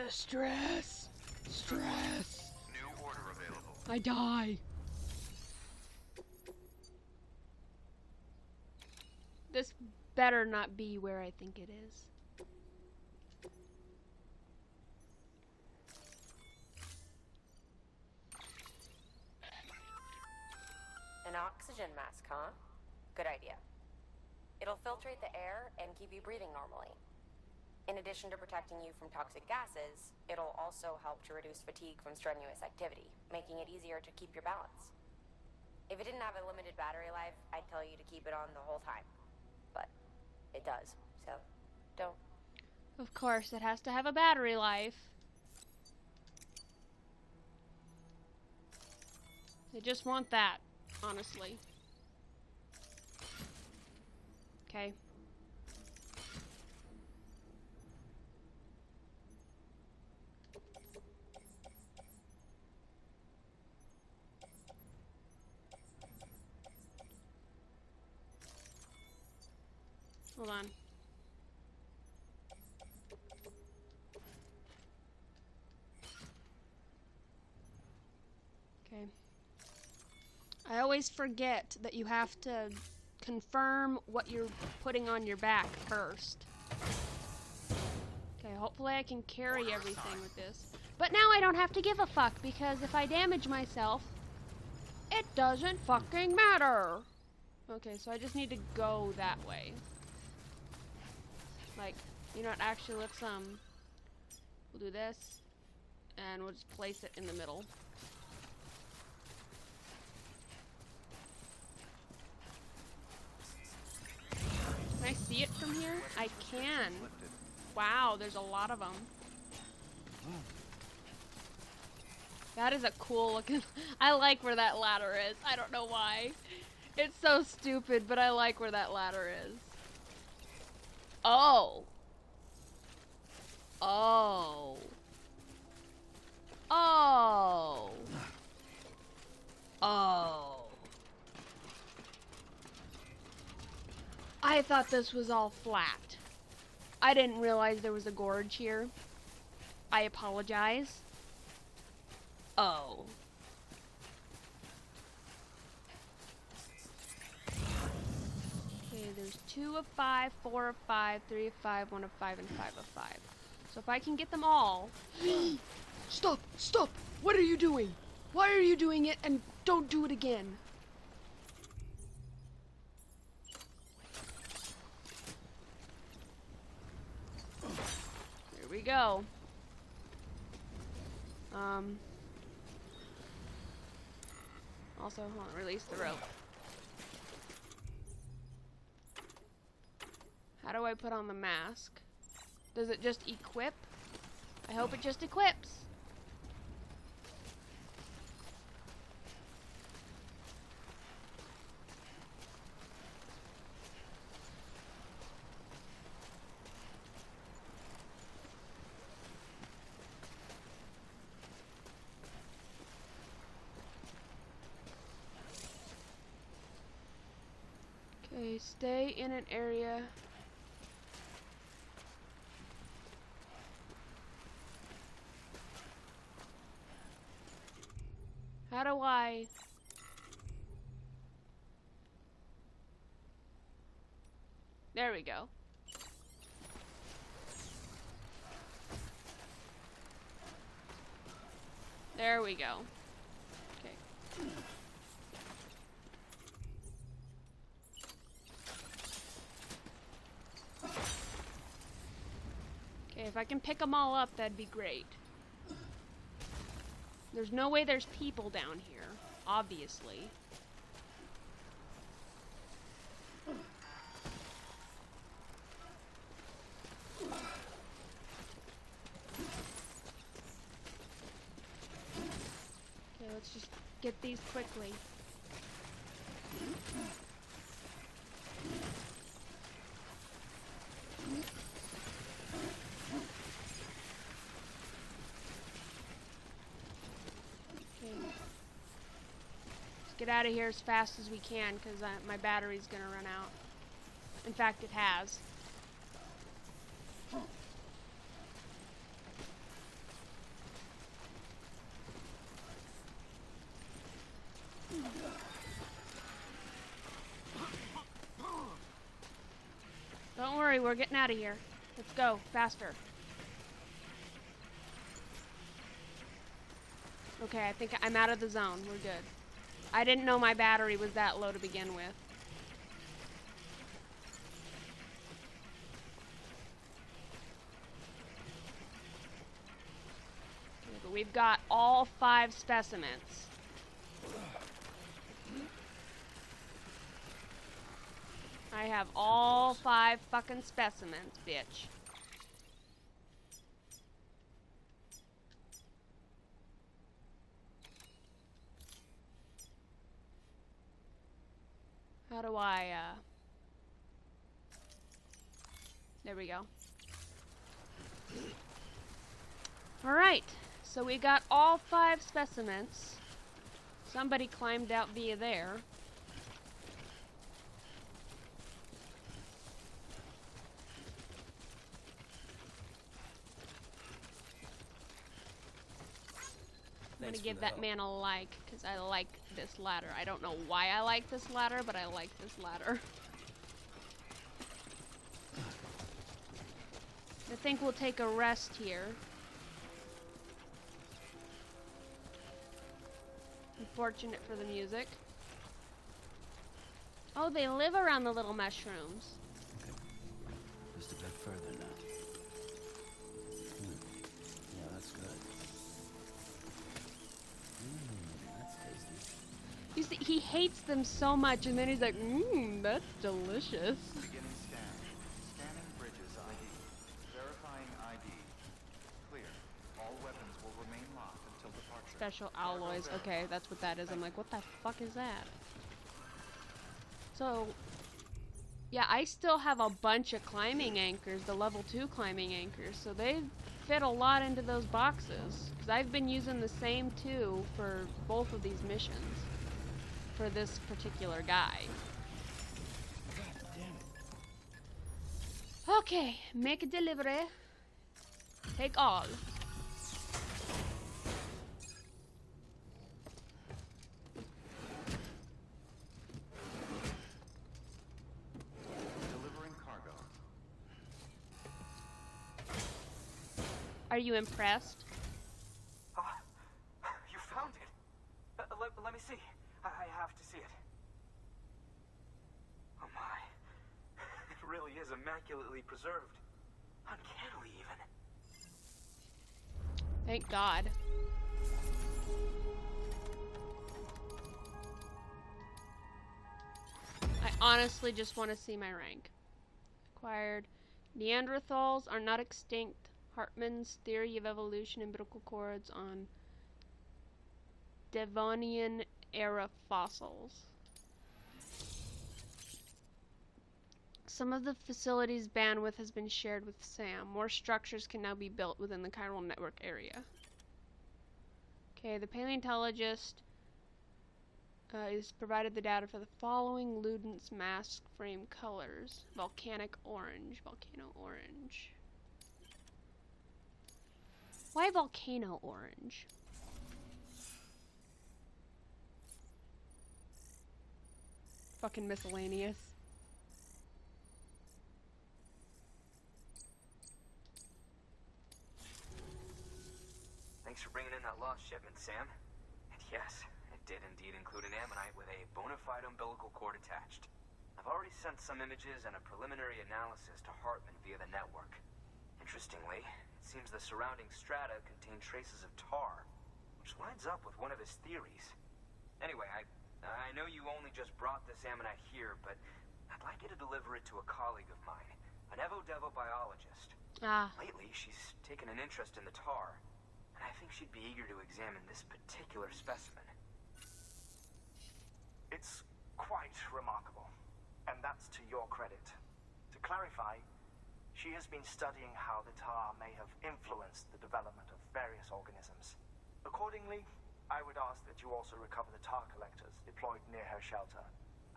Stress. Stress. New order available. I die. This better not be where I think it is. An oxygen mask, huh? Good idea. It'll filtrate the air and keep you breathing normally. In addition to protecting you from toxic gases, it'll also help to reduce fatigue from strenuous activity, making it easier to keep your balance. If it didn't have a limited battery life, I'd tell you to keep it on the whole time. But it does, so don't. Of course, it has to have a battery life. They just want that, honestly. Okay. Hold on. Okay. I always forget that you have to confirm what you're putting on your back first. Okay, hopefully I can carry everything with this. But now I don't have to give a fuck, because if I damage myself, it doesn't fucking matter. Okay, so I just need to go that way. Like, you know what, actually let's we'll do this, and we'll just place it in the middle. Can I see it from here? I can. Wow, there's a lot of them. That is a cool looking... I like where that ladder is. I don't know why. It's so stupid, but I like where that ladder is. Oh. Oh. Oh. Oh. I thought this was all flat. I didn't realize there was a gorge here. I apologize. Oh. Okay, there's 2 of 5, 4 of 5, 3 of 5, 1 of 5, and 5 of 5. So if I can get them all... Stop! Stop! What are you doing? Why are you doing it? And don't do it again. Here we go. Also, hold on, release the rope. How do I put on the mask? Does it just equip? I hope it just equips. Okay, stay in an area. How do I... There we go. There we go. Okay. Okay, if I can pick them all up, that'd be great. There's no way there's people down here, obviously. Okay, let's just get these quickly. Get out of here as fast as we can, because my battery's gonna run out. In fact, it has. Don't worry, we're getting out of here. Let's go, faster. Okay, I think I'm out of the zone. We're good. I didn't know my battery was that low to begin with. Okay, but we've got all 5 specimens. I have all 5 fucking specimens, bitch. How do I, There we go. Alright, so we got all 5 specimens. Somebody climbed out via there. I'm gonna give that man a like, because I like this ladder. I don't know why I like this ladder, but I like this ladder. I think we'll take a rest here. Unfortunate for the music. Oh, they live around the little mushrooms. Okay. Just a bit further now. Yeah, that's good. That's tasty. You see, he hates them so much, and then he's like, that's delicious. Beginning scan. Scanning bridges ID. Verifying ID. Clear. All weapons will remain locked until departure. Special alloys. Okay, that's what that is. I'm like, what the fuck is that? So, yeah, I still have a bunch of climbing anchors, the level 2 climbing anchors, so they fit a lot into those boxes. Because I've been using the same 2 for both of these missions. For this particular guy. God damn it. Okay, make a delivery. Take all. Delivering cargo. Are you impressed? You found it. Let me see. I have to see it. Oh my. It really is immaculately preserved. Uncannily, even. Thank God. I honestly just want to see my rank. Acquired. Neanderthals are not extinct. Hartmann's theory of evolution umbilical cords on Devonian era fossils. Some of the facility's bandwidth has been shared with Sam. More structures can now be built within the chiral network area. Okay, the paleontologist is provided the data for the following Ludens mask frame colors. Volcanic orange. Volcano orange. Why volcano orange? Fucking miscellaneous. Thanks for bringing in that lost shipment, Sam. And yes, it did indeed include an ammonite with a bona fide umbilical cord attached. I've already sent some images and a preliminary analysis to Hartmann via the network. Interestingly, it seems the surrounding strata contain traces of tar, which lines up with one of his theories. Anyway, I know you only just brought this ammonite here, but I'd like you to deliver it to a colleague of mine, an Evo-Devo biologist. Lately, she's taken an interest in the tar, and I think she'd be eager to examine this particular specimen. It's quite remarkable, and that's to your credit. To clarify, she has been studying how the tar may have influenced the development of various organisms. Accordingly, I would ask that you also recover the tar collectors deployed near her shelter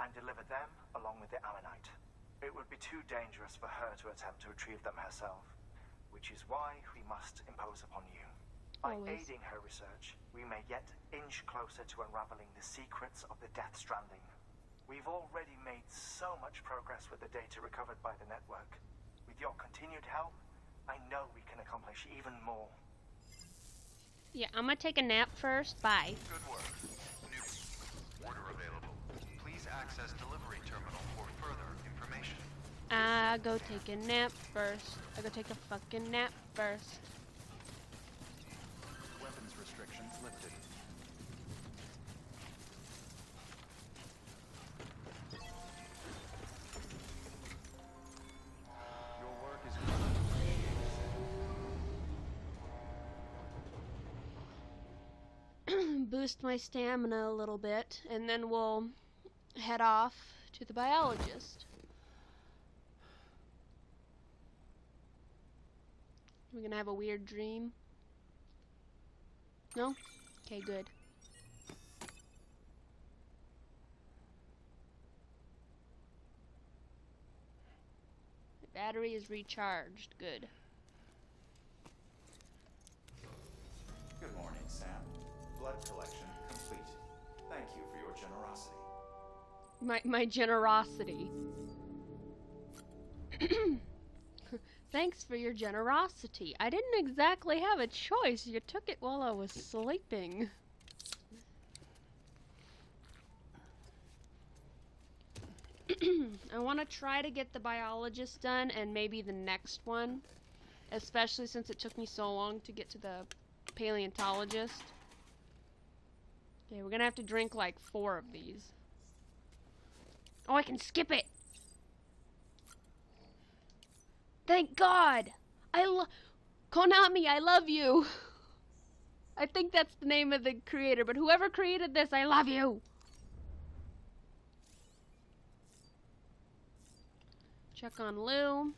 and deliver them along with the ammonite. It would be too dangerous for her to attempt to retrieve them herself, which is why we must impose upon you. By aiding her research, we may yet inch closer to unraveling the secrets of the Death Stranding. We've already made so much progress with the data recovered by the network. With your continued help, I know we can accomplish even more. Yeah, I'm gonna take a nap first. Bye. Good work. New order available. Please access delivery terminal for further information. I go take a nap first. I go take a fucking nap first. Weapons restrictions lifted. Your work is much appreciated. Boost my stamina a little bit, and then we'll head off to the biologist. We're gonna have a weird dream. No? Okay, good. The battery is recharged. Good. Good morning, Sam. Blood collection complete. Thank you for your generosity. My generosity. Thanks for your generosity. I didn't exactly have a choice. You took it while I was sleeping. I want to try to get the biologist done and maybe the next one. Especially since it took me so long to get to the paleontologist. Okay, we're gonna have to drink like 4 of these. Oh, I can skip it! Thank God! Konami, I love you! I think that's the name of the creator, but whoever created this, I love you! Check on Lou.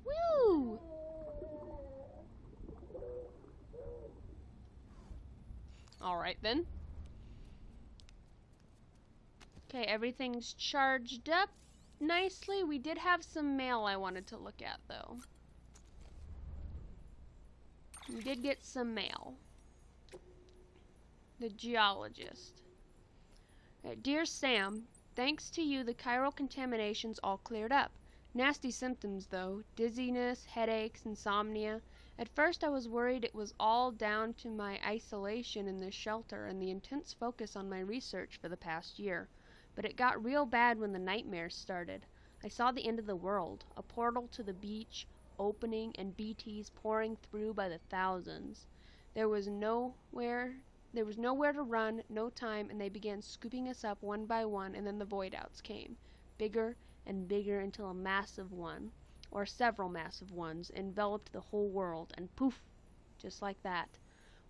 Woo! Alright then. Okay, everything's charged up nicely. We did have some mail I wanted to look at, though. We did get some mail. The geologist. Dear Sam, thanks to you, the chiral contamination's all cleared up. Nasty symptoms, though. Dizziness, headaches, insomnia. At first I was worried it was all down to my isolation in this shelter and the intense focus on my research for the past year. But it got real bad when the nightmares started. I saw the end of the world, a portal to the beach, opening, and BTs pouring through by the thousands. There was nowhere to run, no time, and they began scooping us up one by one, and then the void outs came. Bigger and bigger until a massive one, or several massive ones, enveloped the whole world, and poof, just like that.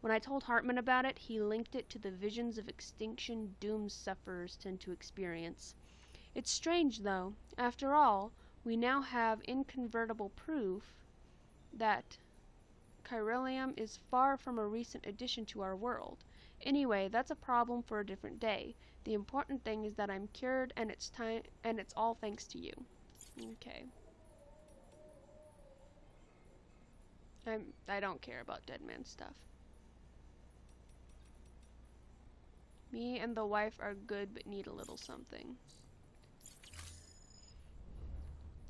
When I told Hartman about it, he linked it to the visions of extinction doom sufferers tend to experience. It's strange, though. After all, we now have incontrovertible proof that chiralium is far from a recent addition to our world. Anyway, that's a problem for a different day. The important thing is that I'm cured, and it's all thanks to you. Okay. I don't care about dead man stuff. Me and the wife are good but need a little something.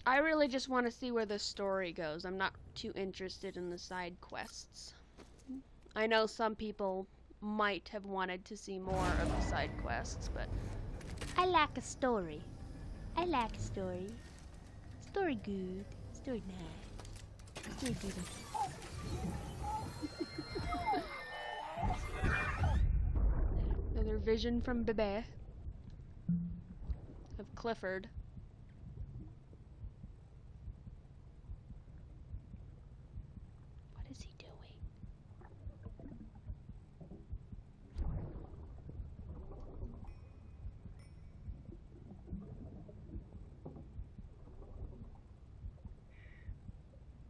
I really just want to see where the story goes. I'm not too interested in the side quests. I know some people might have wanted to see more of the side quests, but I like a story. I like a story. Story good. Story nice. Story good. Another vision from Bebe of Clifford. What is he doing?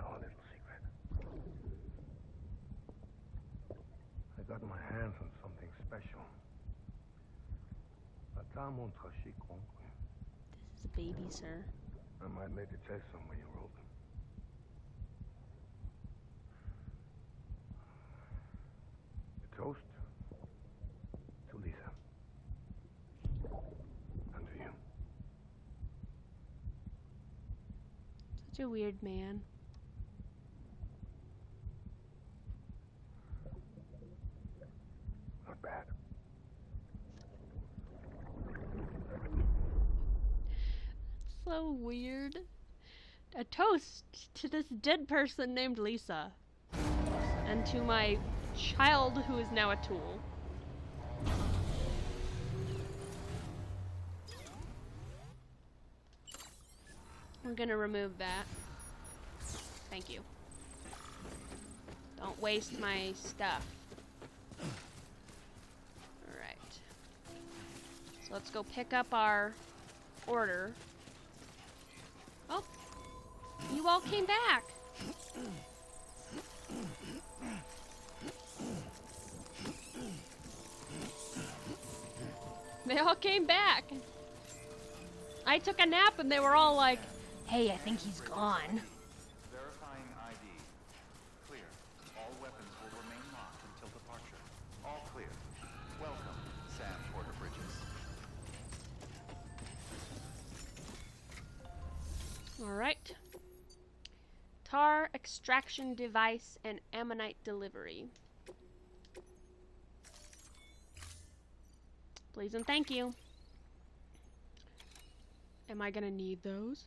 Our little secret. I got my hands on something special. This is baby, sir. I might make a test somewhere you wrote. A toast to Lisa. And to you. Such a weird man. Not bad. So weird. A toast to this dead person named Lisa. And to my child who is now a tool. We're gonna remove that. Thank you. Don't waste my stuff. Alright. So let's go pick up our order. Oh! You all came back! They all came back! I took a nap and they were all like, hey, I think he's gone. Verifying ID. Clear. All weapons will remain locked until departure. All clear. Welcome, Sam Porter Bridges. Alright. Tar extraction device and ammonite delivery. Please and thank you. Am I gonna need those?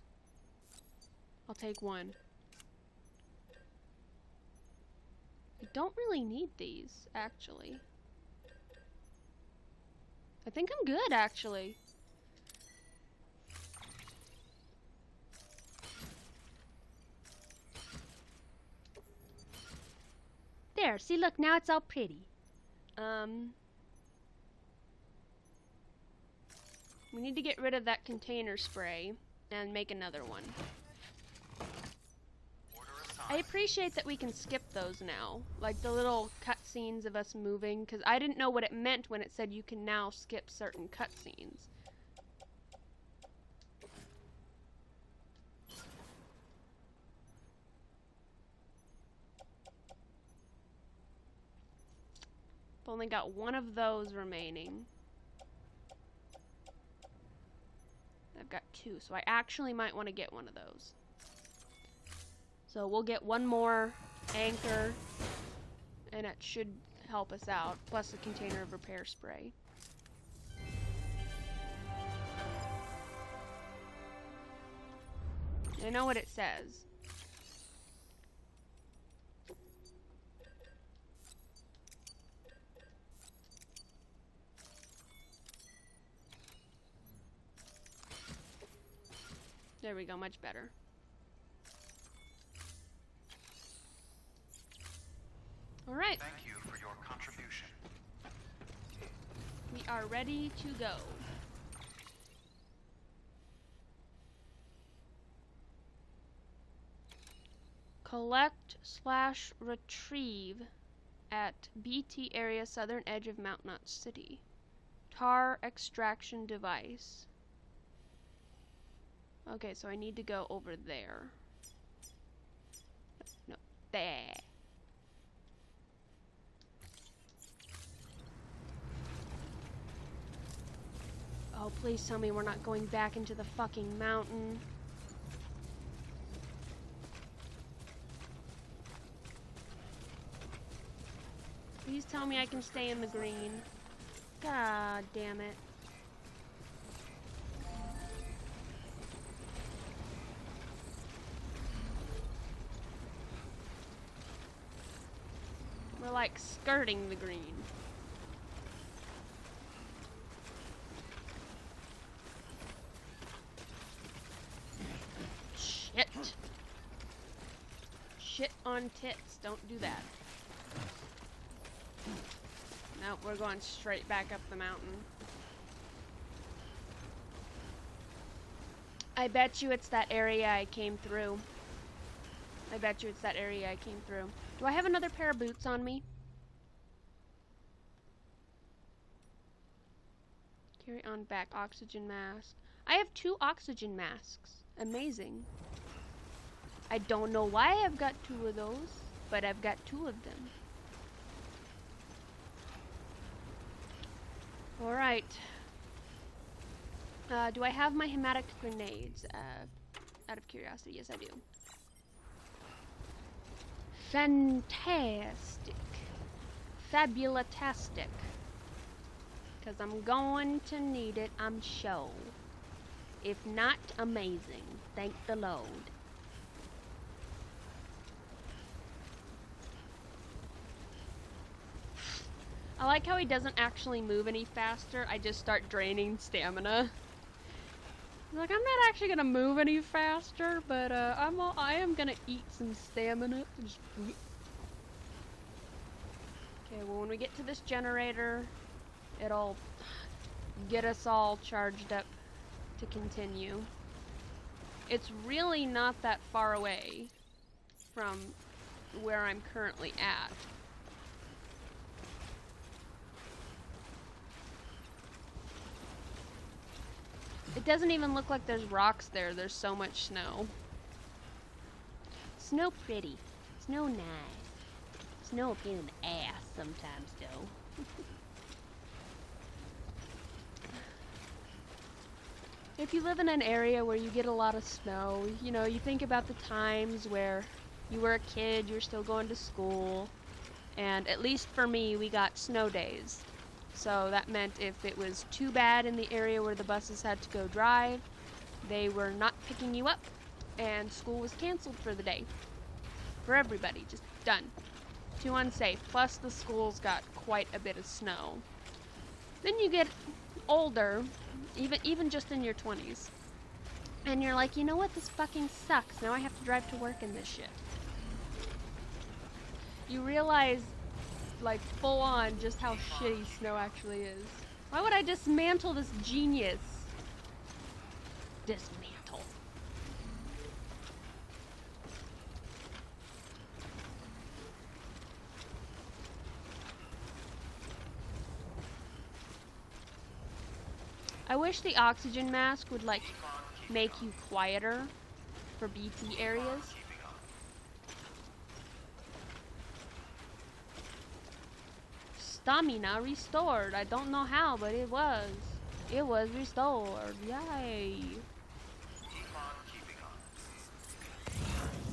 I'll take one. I don't really need these, actually. I think I'm good, actually. There, see, look, now it's all pretty. We need to get rid of that container spray and make another one. I appreciate that we can skip those now, like the little cutscenes of us moving, because I didn't know what it meant when it said you can now skip certain cutscenes. I've only got one of those remaining. I've got two, so I actually might want to get one of those. So we'll get one more anchor, and it should help us out, plus a container of repair spray. I know what it says. There we go, much better. All right. Thank you for your contribution. We are ready to go. Collect/retrieve at BT area southern edge of Mount Knot City. Tar extraction device. Okay, so I need to go over there. No, there. Oh, please tell me we're not going back into the fucking mountain. Please tell me I can stay in the green. God damn it. We're like skirting the green. Shit. Shit on tits. Don't do that. Nope, we're going straight back up the mountain. I bet you it's that area I came through. I bet you it's that area I came through. Do I have another pair of boots on me? Carry on back, oxygen mask. I have 2 oxygen masks. Amazing. I don't know why I've got 2 of those, but I've got 2 of them. Alright. Do I have my hematic grenades? Out of curiosity, yes I do. Fantastic. Fabulatastic. Because I'm going to need it, I'm sure. If not, amazing. Thank the Lord. I like how he doesn't actually move any faster. I just start draining stamina. Like, I'm not actually gonna move any faster, but I am gonna eat some stamina. Just... Okay, well when we get to this generator, it'll get us all charged up to continue. It's really not that far away from where I'm currently at. It doesn't even look like there's rocks there. There's so much snow. Snow pretty. Snow nice. Snow a pain in the ass sometimes, though. If you live in an area where you get a lot of snow, you know, you think about the times where you were a kid, you were still going to school, and at least for me, we got snow days. So that meant if it was too bad in the area where the buses had to go drive, they were not picking you up, and school was canceled for the day. For everybody, just done. Too unsafe. Plus the schools got quite a bit of snow. Then you get older, even just in your 20s, and you're like, you know what, this fucking sucks. Now I have to drive to work in this shit. You realize, like, full on just how shitty snow actually is. Why would I dismantle this genius? Dismantle. I wish the oxygen mask would, like, make you quieter for BT areas. Stamina restored. I don't know how, but it was. It was restored. Yay.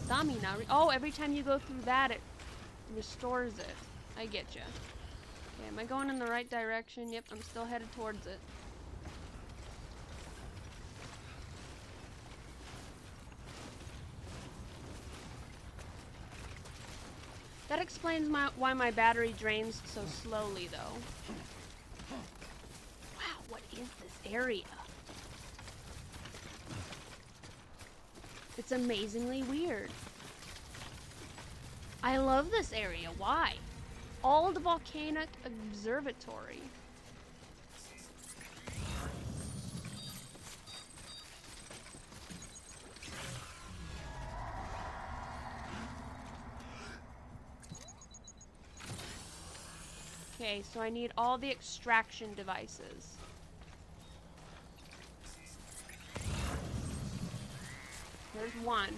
Stamina. Oh, every time you go through that, it restores it. I get you. Okay, am I going in the right direction? Yep, I'm still headed towards it. That explains why my battery drains so slowly, though. Wow, what is this area? It's amazingly weird. I love this area. Why? All the volcanic observatory. Okay, so I need all the extraction devices. There's one.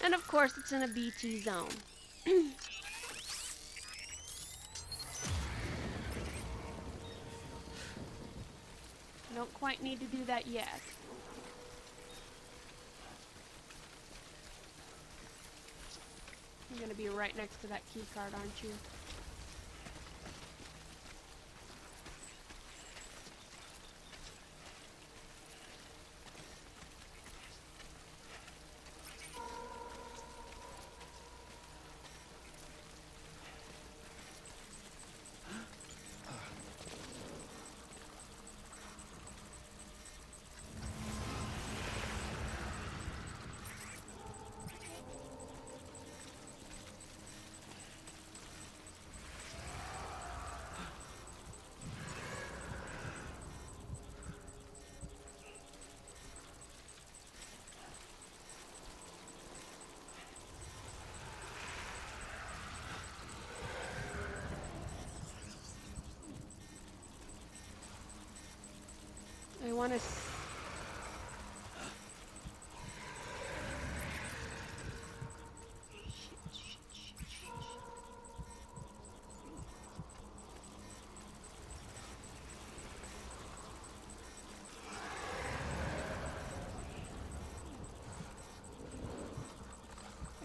And of course, it's in a BT zone. I don't quite need to do that yet. You're gonna be right next to that key card, aren't you? I want to.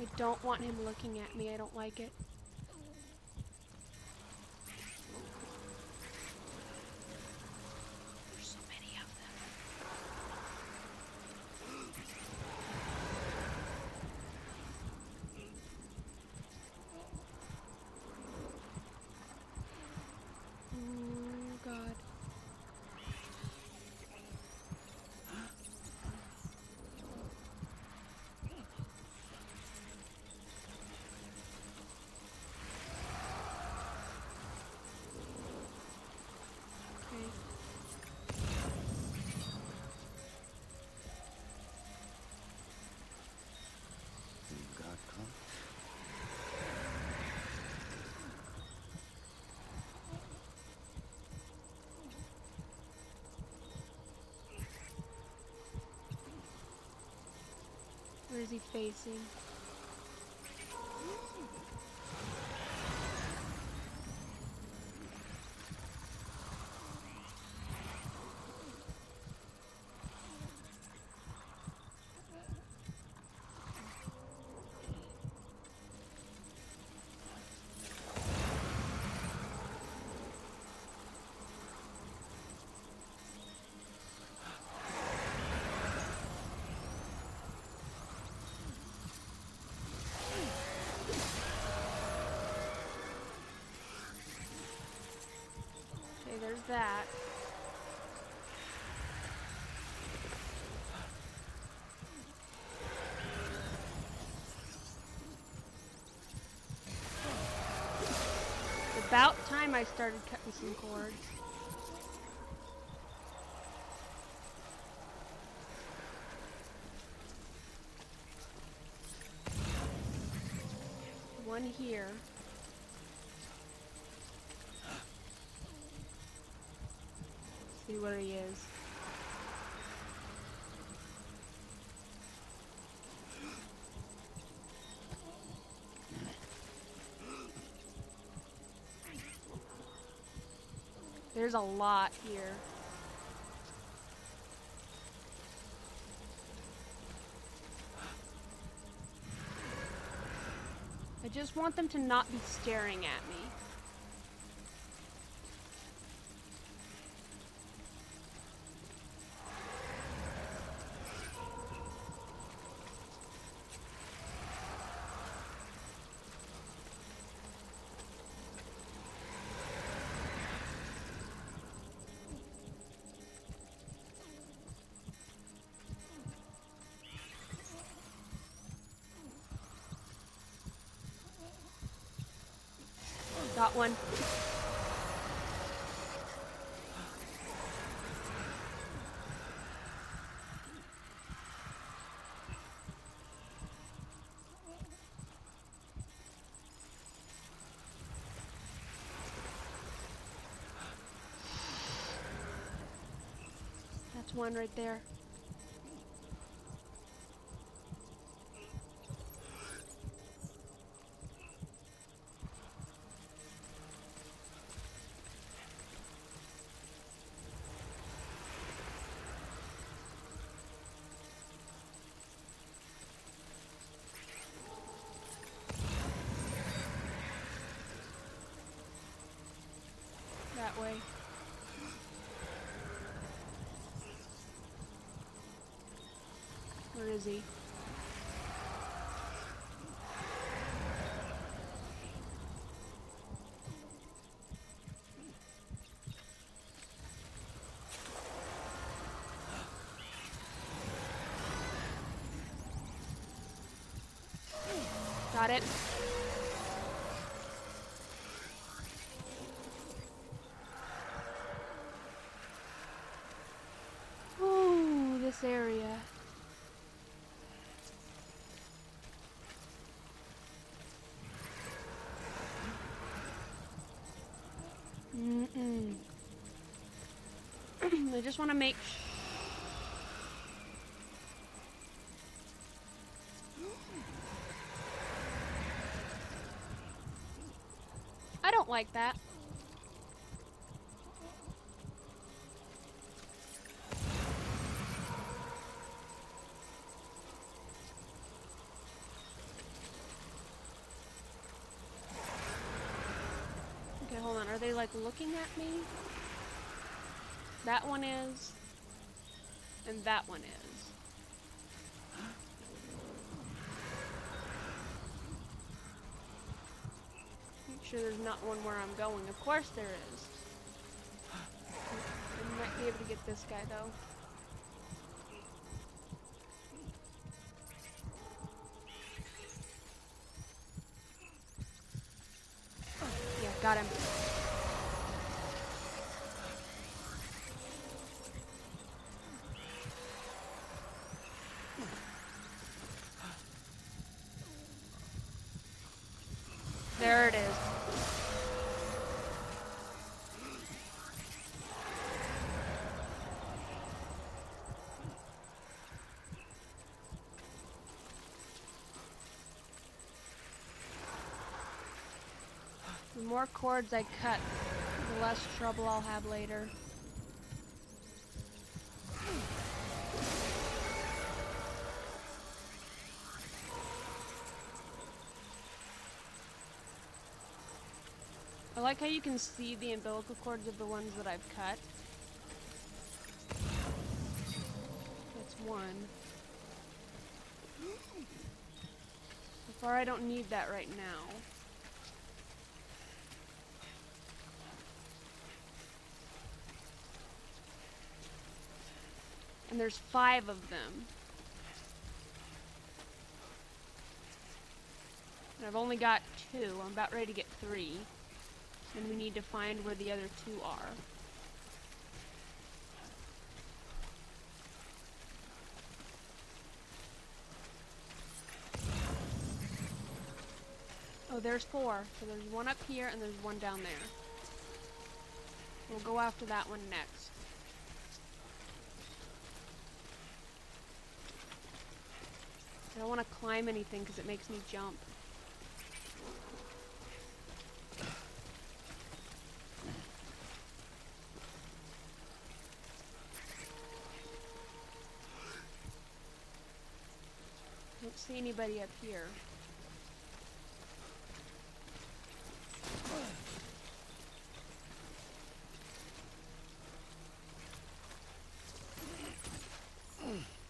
I don't want him looking at me. I don't like it. There's so many of them. Oh, God. Where is he facing? There's that. It's about time I started cutting some cords. One here. See where he is. There's a lot here. I just want them to not be staring at me. one. That's one right there. That way. Where is he? Got it. Ooh, this area. I just want to make I don't like that. Okay, hold on. Are they like looking at me? That one is, and that one is. Make sure there's not one where I'm going. Of course there is. I might be able to get this guy though. Yeah, got him. There it is. The more cords I cut, the less trouble I'll have later. I like how you can see the umbilical cords of the ones that I've cut. That's one. So far I don't need that right now. And there's 5 of them. And I've only got 2. I'm about ready to get 3. And we need to find where the other 2 are. Oh, there's 4. So there's one up here and there's one down there. We'll go after that one next. I don't want to climb anything because it makes me jump. Don't see anybody up here.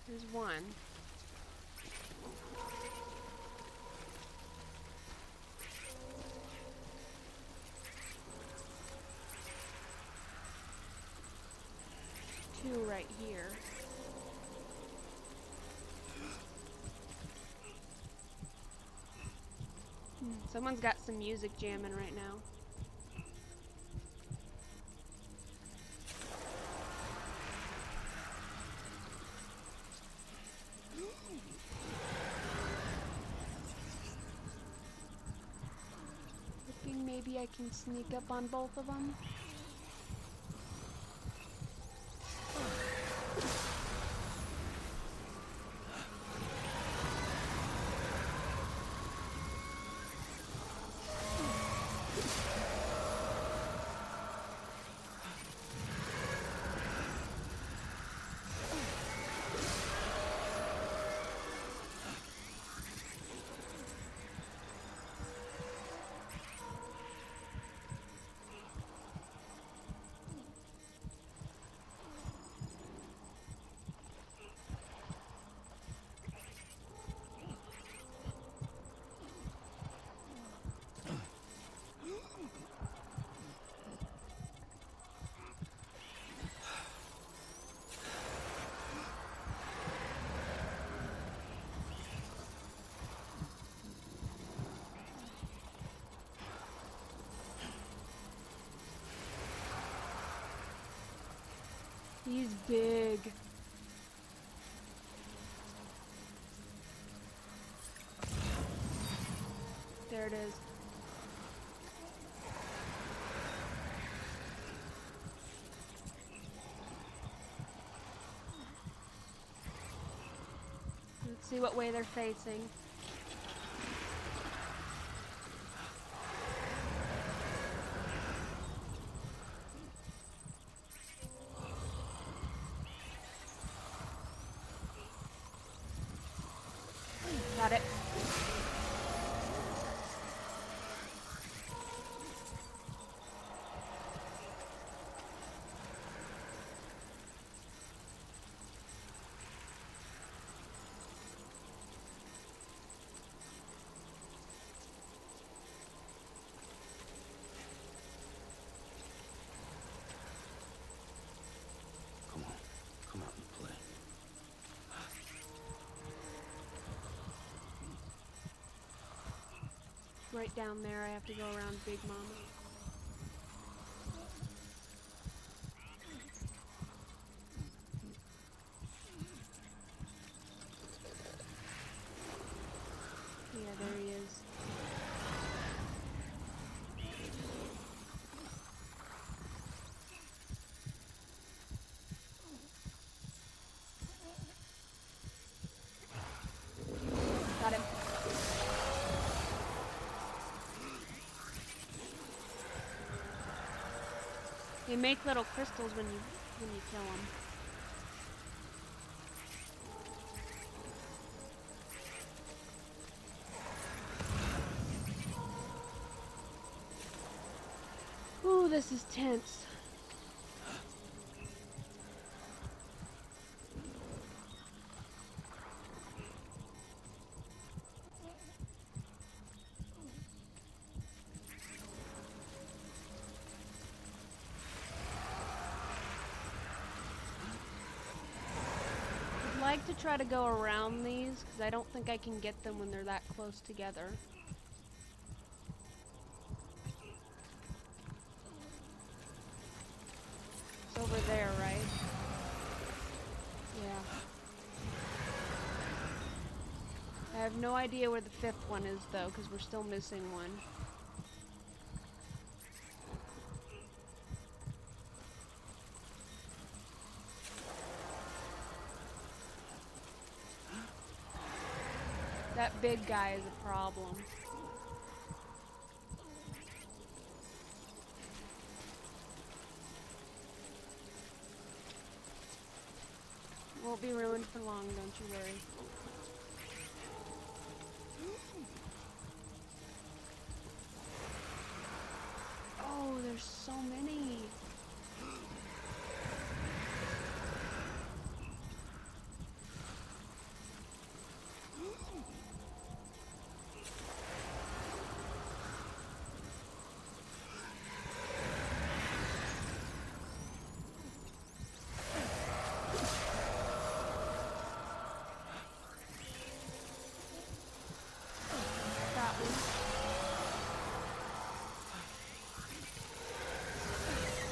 There's one. Two right here. Someone's got some music jamming right now. maybe I can sneak up on both of them. He's big. There it is. Let's see what way they're facing. Got it. Come on. Come out and play. Right down there, I have to go around Big Mama. Yeah, there he is. Got him. They make little crystals when you kill them. Ooh, this is tense. I like to try to go around these because I don't think I can get them when they're that close together. It's over there, right? Yeah. I have no idea where the fifth one is though because we're still missing one. That big guy is a problem. Won't be ruined for long, don't you worry. Oh, there's so many.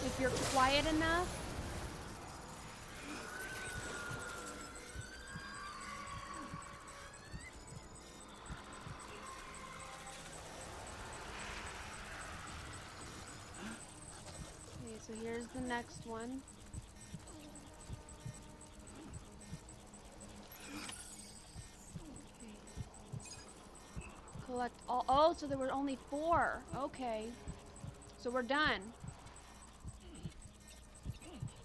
If you're quiet enough, So here's the next one. Collect all. Oh, so there were only 4. Okay. So we're done.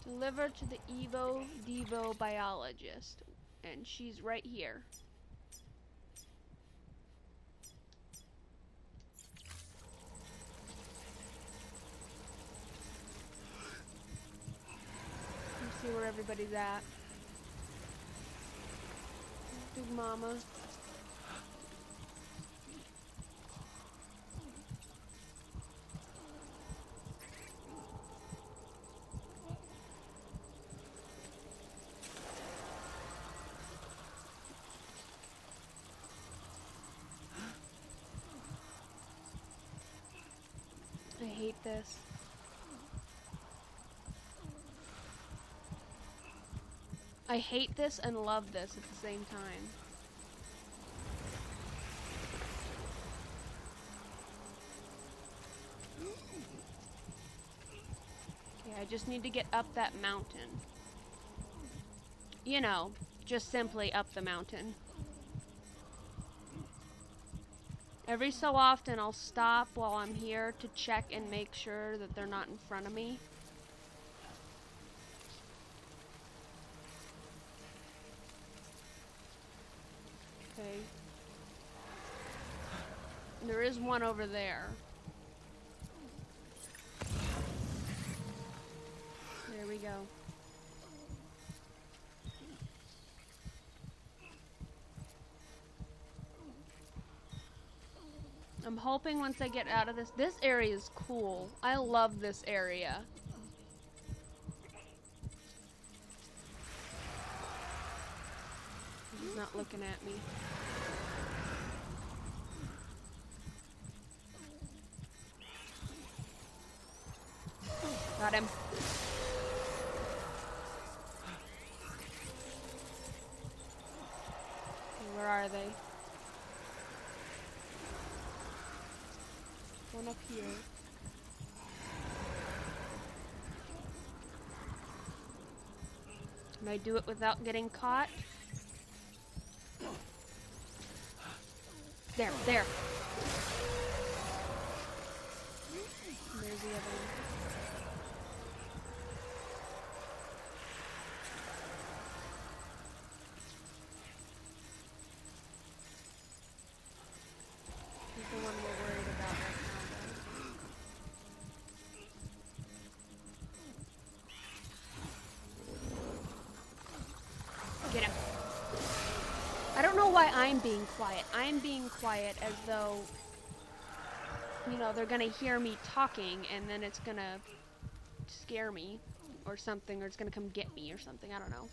Deliver to the Evo Devo biologist. And she's right here. Let's see where everybody's at. Big Mama. I hate this. I hate this and love this at the same time. Okay, I just need to get up that mountain. You know, just simply up the mountain. Every so often I'll stop while I'm here to check and make sure that they're not in front of me. Okay. There is one over there. There we go. I'm hoping once I get out of this area is cool. I love this area. He's not looking at me. Got him. Okay, where are they? One up here. Can I do it without getting caught? There. There's the other one. He's the one we're worried about right now, though. Get him. I don't know why I'm being quiet. I'm being quiet as though, you know, they're gonna hear me talking and then it's gonna scare me or something, or it's gonna come get me or something. I don't know.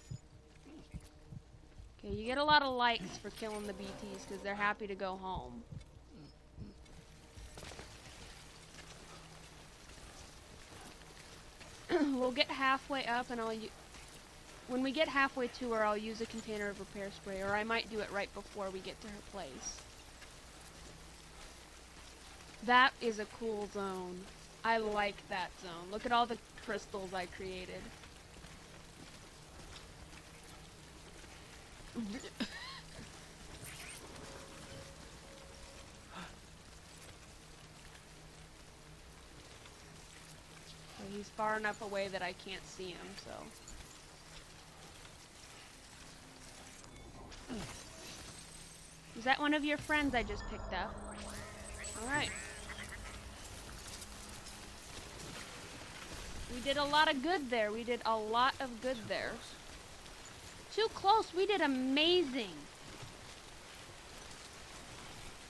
Okay, you get a lot of likes for killing the BTs because they're happy to go home. We'll get halfway up and when we get halfway to her, I'll use a container of repair spray, or I might do it right before we get to her place. That is a cool zone. I like that zone. Look at all the crystals I created. He's far enough away that I can't see him, so. Is that one of your friends I just picked up? Alright. We did a lot of good there. We did a lot of good there. Too close. We did amazing.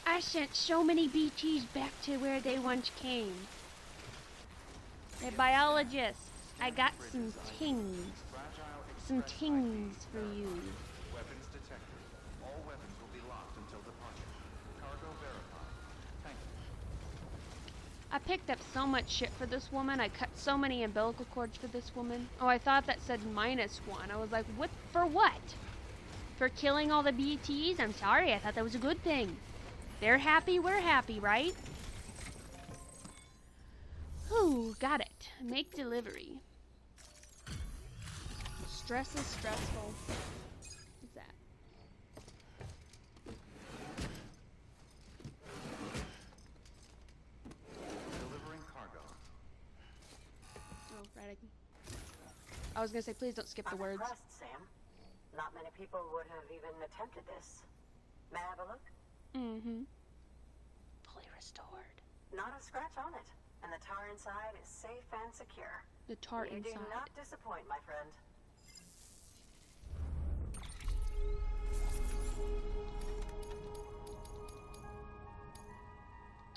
I sent so many BTs back to where they once came. Hey, biologist, I got some tings. Some tings for you. Weapons detected. All weapons will be locked until departure. Cargo verified. Thank you. I picked up so much shit for this woman. I cut so many umbilical cords for this woman. Oh, I thought that said -1. I was like, what? For what? For killing all the BTs? I'm sorry, I thought that was a good thing. They're happy, we're happy, right? Ooh, got got it. Make delivery. Stress is stressful. What's that? Delivering cargo. Oh, right. I was gonna say, please don't skip the words. I'm impressed, Sam. Not many people would have even attempted this. May I have a look? Mm-hmm. Fully restored. Not a scratch on it. And the tar inside is safe and secure. The tar You inside. do not disappoint, my friend.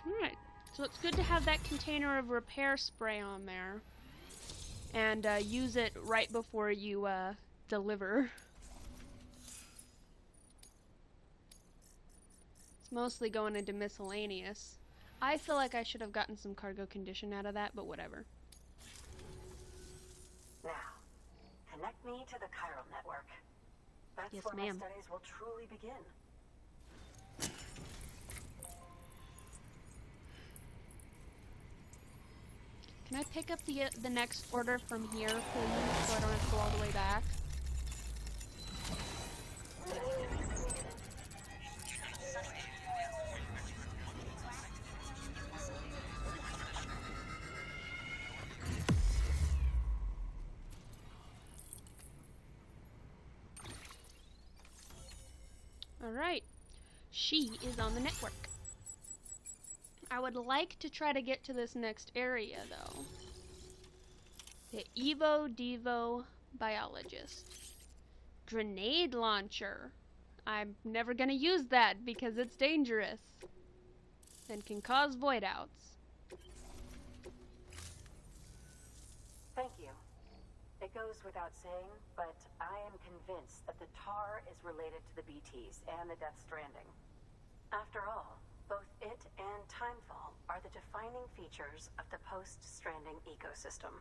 Alright, so it's good to have that container of repair spray on there. And use it right before you deliver. It's mostly going into miscellaneous. I feel like I should have gotten some cargo condition out of that, but whatever. Now, connect me to the chiral network. That's Yes, where ma'am. my studies will truly begin. Can I pick up the next order from here, please, so I don't have to go all the way back? Alright. She is on the network. I would like to try to get to this next area, though. The Evo Devo Biologist. Grenade launcher. I'm never gonna use that because it's dangerous. And can cause void outs. Thank you. It goes without saying, but I am convinced that the tar is related to the BTs and the Death Stranding. After all, both it and Timefall are the defining features of the post-Stranding ecosystem.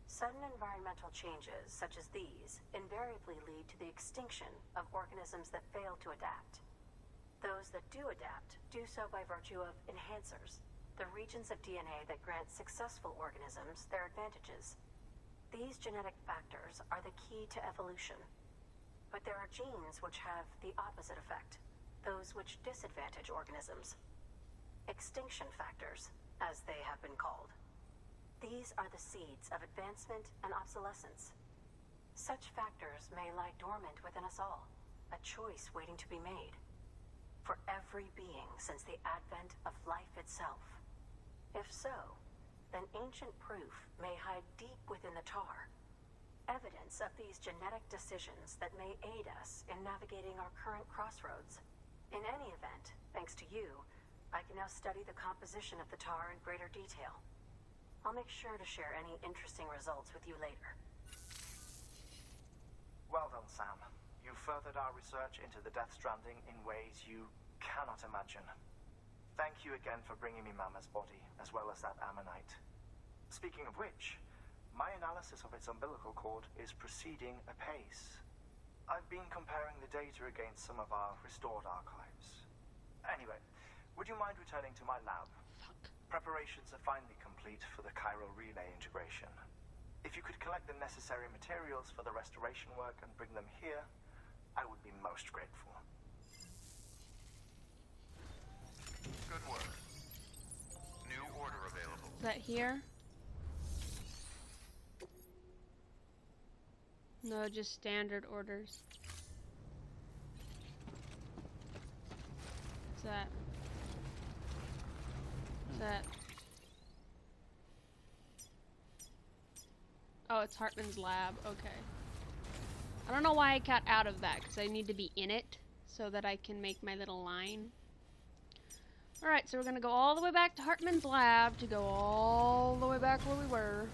Sudden environmental changes such as these invariably lead to the extinction of organisms that fail to adapt. Those that do adapt do so by virtue of enhancers, the regions of DNA that grant successful organisms their advantages. These genetic factors are the key to evolution. But there are genes which have the opposite effect, those which disadvantage organisms. Extinction factors, as they have been called. These are the seeds of advancement and obsolescence. Such factors may lie dormant within us all, a choice waiting to be made. For every being since the advent of life itself. If so, then ancient proof may hide deep within the tar. Evidence of these genetic decisions that may aid us in navigating our current crossroads. In any event, thanks to you, I can now study the composition of the tar in greater detail. I'll make sure to share any interesting results with you later. Well done, Sam. You furthered our research into the Death Stranding in ways you cannot imagine. Thank you again for bringing me Mama's body, as well as that ammonite. Speaking of which, my analysis of its umbilical cord is proceeding apace. I've been comparing the data against some of our restored archives. Anyway, would you mind returning to my lab? Preparations are finally complete for the chiral relay integration. If you could collect the necessary materials for the restoration work and bring them here, I would be most grateful. Good work. New order available. Is that here? No, just standard orders. What's that? What's that? Oh, it's Hartman's lab. Okay. I don't know why I got out of that, because I need to be in it so that I can make my little line. Alright, so we're gonna go all the way back to Hartman's lab to go all the way back where we were.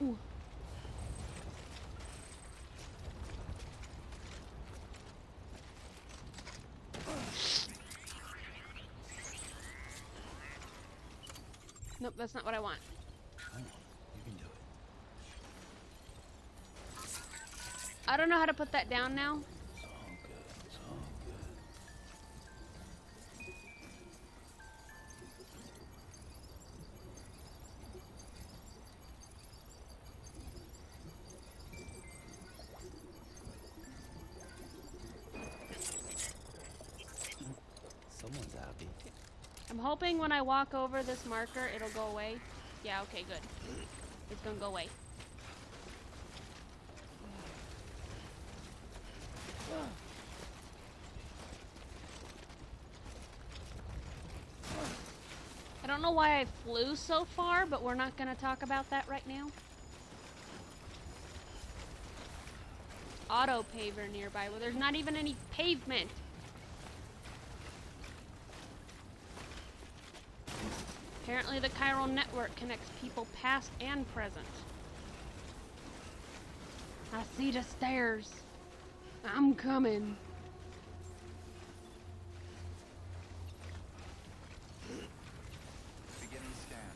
Ooh. Nope, that's not what I want. Come on, you can do I don't know how to put that down now. It's all good. It's all good. Someone's happy. I'm hoping when I walk over this marker, it'll go away. Yeah, okay, good. It's gonna go away. I don't know why I flew so far, but we're not gonna talk about that right now. Auto paver nearby. Well, there's not even any pavement. Apparently the chiral network connects people past and present. I see the stairs. I'm coming. Beginning scan.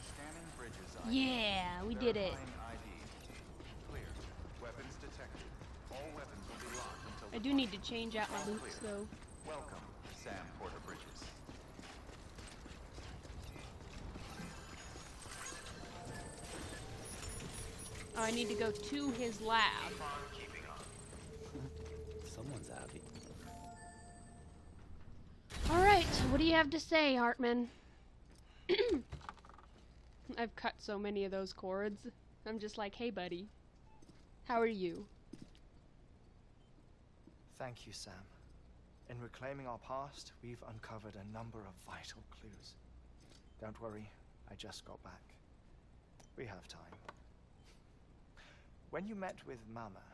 Scanning bridges. Yeah, we did it. Verifying ID. Clear. Weapons detected. All weapons will be locked until I do need to change out my boots though. Welcome, Sam Porter Bridges. Oh, I need to go to his lab. Someone's happy. Alright, what do you have to say, Hartman? I've cut so many of those cords. I'm just like, hey buddy, how are you? Thank you, Sam. In reclaiming our past, we've uncovered a number of vital clues. Don't worry, I just got back. We have time. When you met with Mama,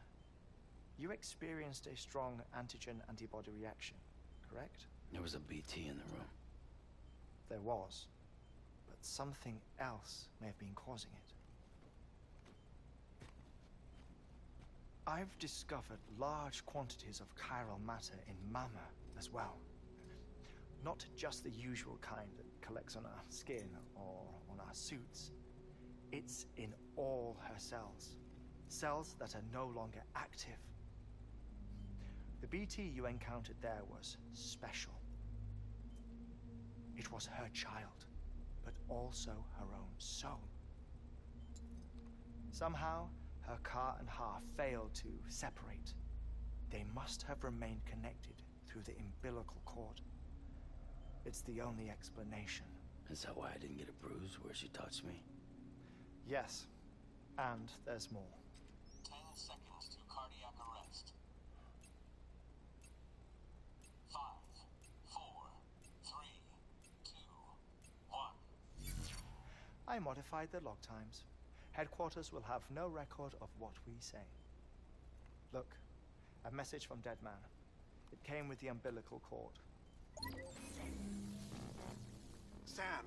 you experienced a strong antigen-antibody reaction, correct? There was a BT in the room. There was, but something else may have been causing it. I've discovered large quantities of chiral matter in Mama as well. Not just the usual kind that collects on our skin or on our suits. It's in all her cells. Cells that are no longer active. The BT you encountered there was special. It was her child, but also her own soul. Somehow, her car and half failed to separate. They must have remained connected through the umbilical cord. It's the only explanation. Is that why I didn't get a bruise where she touched me? Yes, and there's more. 10 seconds to cardiac arrest. 5, 4, 3, 2, 1. I modified the log times. Headquarters will have no record of what we say. Look, a message from Dead Man. It came with the umbilical cord. Sam,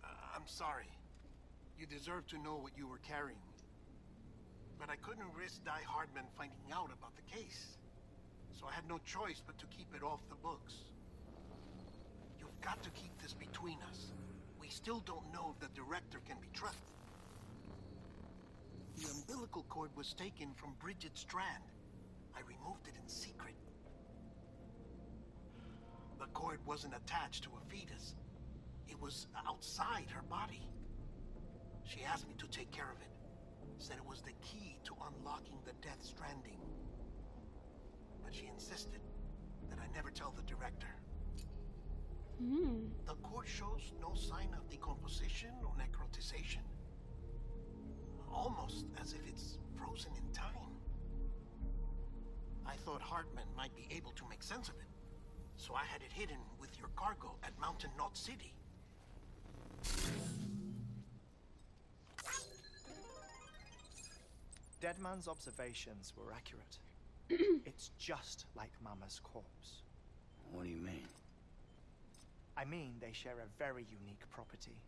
I'm sorry. You deserve to know what you were carrying. But I couldn't risk Die Hardman finding out about the case. So I had no choice but to keep it off the books. You've got to keep this between us. We still don't know if the director can be trusted. The umbilical cord was taken from Bridget Strand. I removed it in secret. The cord wasn't attached to a fetus. It was outside her body. She asked me to take care of it. Said it was the key to unlocking the Death Stranding. But she insisted that I never tell the director. The cord shows no sign of decomposition or necrotization. Almost as if it's frozen in time. I thought Hartman might be able to make sense of it. So I had it hidden with your cargo at Mountain Knot City. Deadman's observations were accurate. It's just like Mama's corpse. What do you mean? I mean, they share a very unique property.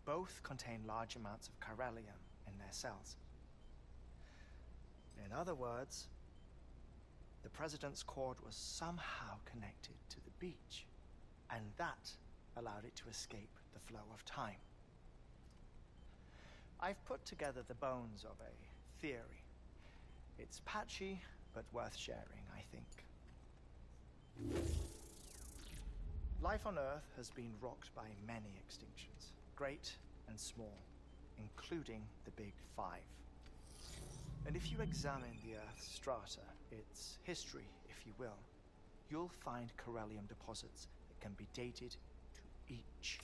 Both contain large amounts of chiralium in their cells. In other words, the President's cord was somehow connected to the beach, and that allowed it to escape the flow of time. I've put together the bones of a theory. It It's patchy, but worth sharing, I think. Life on Earth has been rocked by many extinctions, great and small, including the Big Five. And if you examine the Earth's strata, its history, if you will, you'll find corellium deposits that can be dated to each.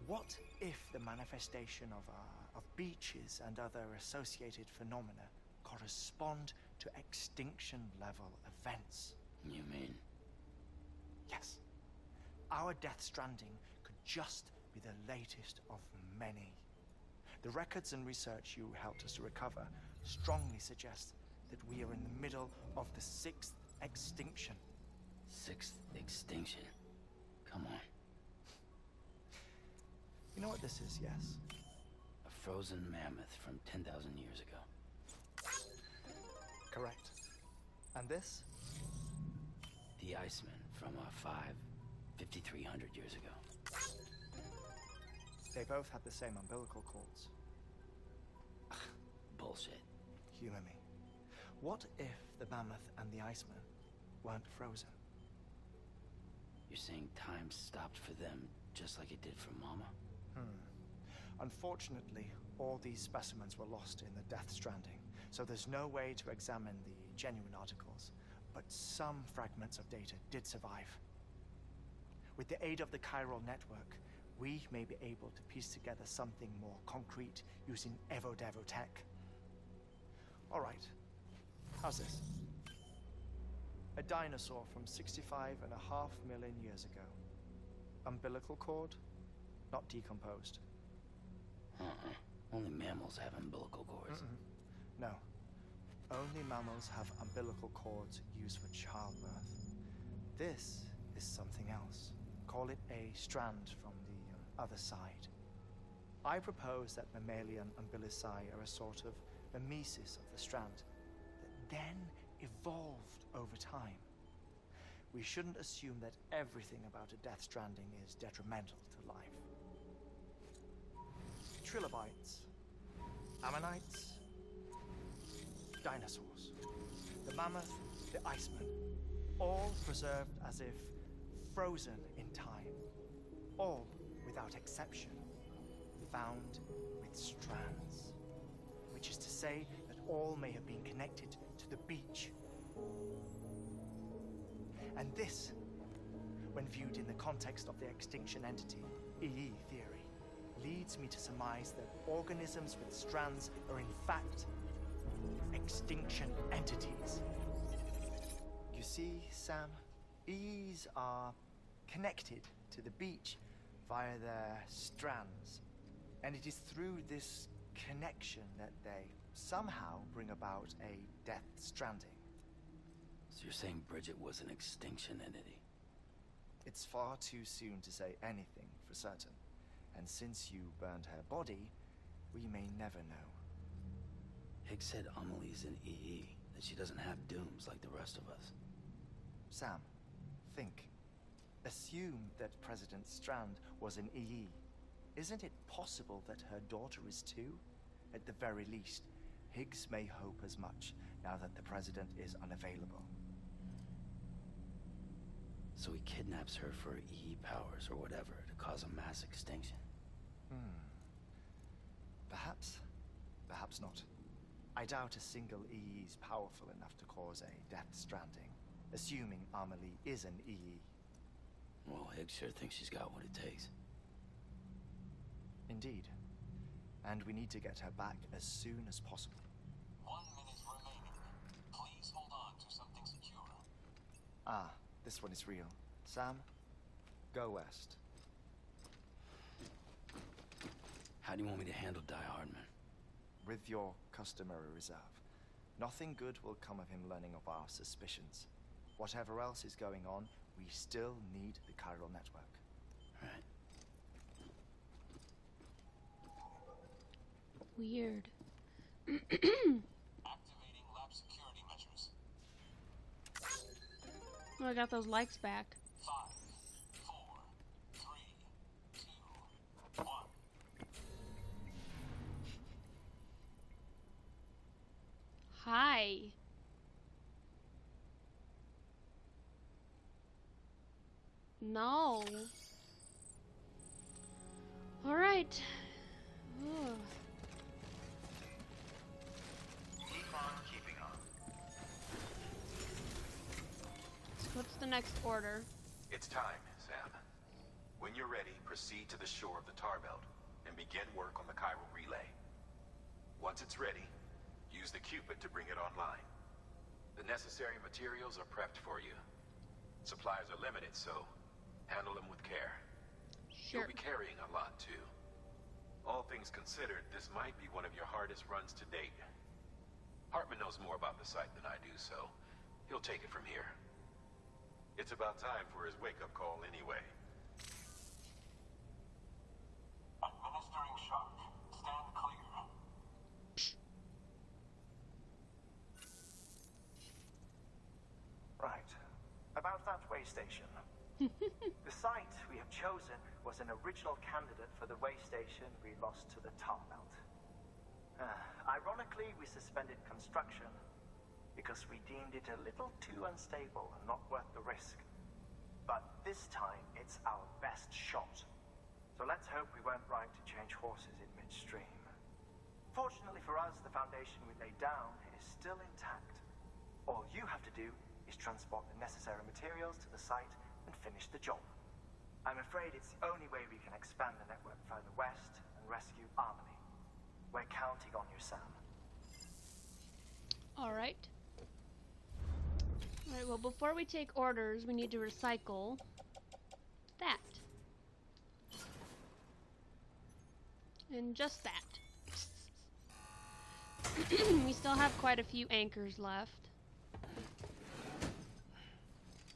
What if the manifestation of beaches and other associated phenomena correspond to extinction-level events? You mean? Yes. Our Death Stranding could just be the latest of many. The records and research you helped us to recover strongly suggest that we are in the middle of the 6th extinction. 6th extinction? Come on. You know what this is, yes? A frozen mammoth from 10,000 years ago. Correct. And this? The Iceman from 5,300 years ago. They both had the same umbilical cords. Bullshit. Humor me. What if the mammoth and the Iceman weren't frozen? You're saying time stopped for them just like it did for Mama? Unfortunately, all these specimens were lost in the Death Stranding, so there's no way to examine the genuine articles. But some fragments of data did survive. With the aid of the chiral network, we may be able to piece together something more concrete using Evo-Devo tech. All right, how's this? A dinosaur from 65.5 million years ago. Umbilical cord, not decomposed. Only mammals have umbilical cords. No. Only mammals have umbilical cords used for childbirth. This is something else. Call it a strand from the other side. I propose that mammalian umbilici are a sort of mimesis of the strand that then evolved over time. We shouldn't assume that everything about a Death Stranding is detrimental to life. Trilobites, ammonites, dinosaurs, the mammoth, the Iceman, all preserved as if frozen in time, all without exception, found with strands, which is to say that all may have been connected to the beach. And this, when viewed in the context of the extinction entity, EE theory, leads me to surmise that organisms with strands are in fact extinction entities. You see, Sam, EEs are connected to the beach via their strands. And it is through this connection that they somehow bring about a Death Stranding. So you're saying Bridget was an extinction entity? It's far too soon to say anything for certain. And since you burned her body, we may never know. Higgs said Amelie's an EE, that she doesn't have dooms like the rest of us. Sam, think. Assume that President Strand was an EE. Isn't it possible that her daughter is too? At the very least, Higgs may hope as much now that the President is unavailable. So he kidnaps her for EE powers or whatever to cause a mass extinction. Perhaps. Perhaps not. I doubt a single EE is powerful enough to cause a Death Stranding, assuming Amelie is an EE. Well, Higgs sure thinks she's got what it takes. Indeed. And we need to get her back as soon as possible. 1 minute remaining. Please hold on to something secure. Ah, this one is real. Sam, go west. How do you want me to handle Die Hardman? With your customary reserve. Nothing good will come of him learning of our suspicions. Whatever else is going on, we still need the chiral network. Right. Weird. Activating lab security measures. Oh, I got those likes back. 5, 4, 3, 2, 1. Hi. way. No. Alright. Ugh. Keep on keeping on. So what's the next order? It's time, Sam. When you're ready, proceed to the shore of the tar belt and begin work on the chiral relay. Once it's ready, use the Cupid to bring it online. The necessary materials are prepped for you. Supplies are limited, so handle them with care. Sure. You'll be carrying a lot, too. All things considered, this might be one of your hardest runs to date. Hartman knows more about the site than I do, so he'll take it from here. It's about time for his wake-up call anyway. Administering shock. Stand clear. Right. About that way station. The site we have chosen was an original candidate for the way station we lost to the tar belt. Ironically, we suspended construction because we deemed it a little too unstable and not worth the risk. But this time, it's our best shot. So let's hope we weren't right to change horses in midstream. Fortunately for us, the foundation we laid down is still intact. All you have to do is transport the necessary materials to the site and finish the job. I'm afraid it's the only way we can expand the network further west and rescue Harmony. We're counting on you, Sam. Alright. Alright, well, before we take orders, we need to recycle that. And just that. We still have quite a few anchors left.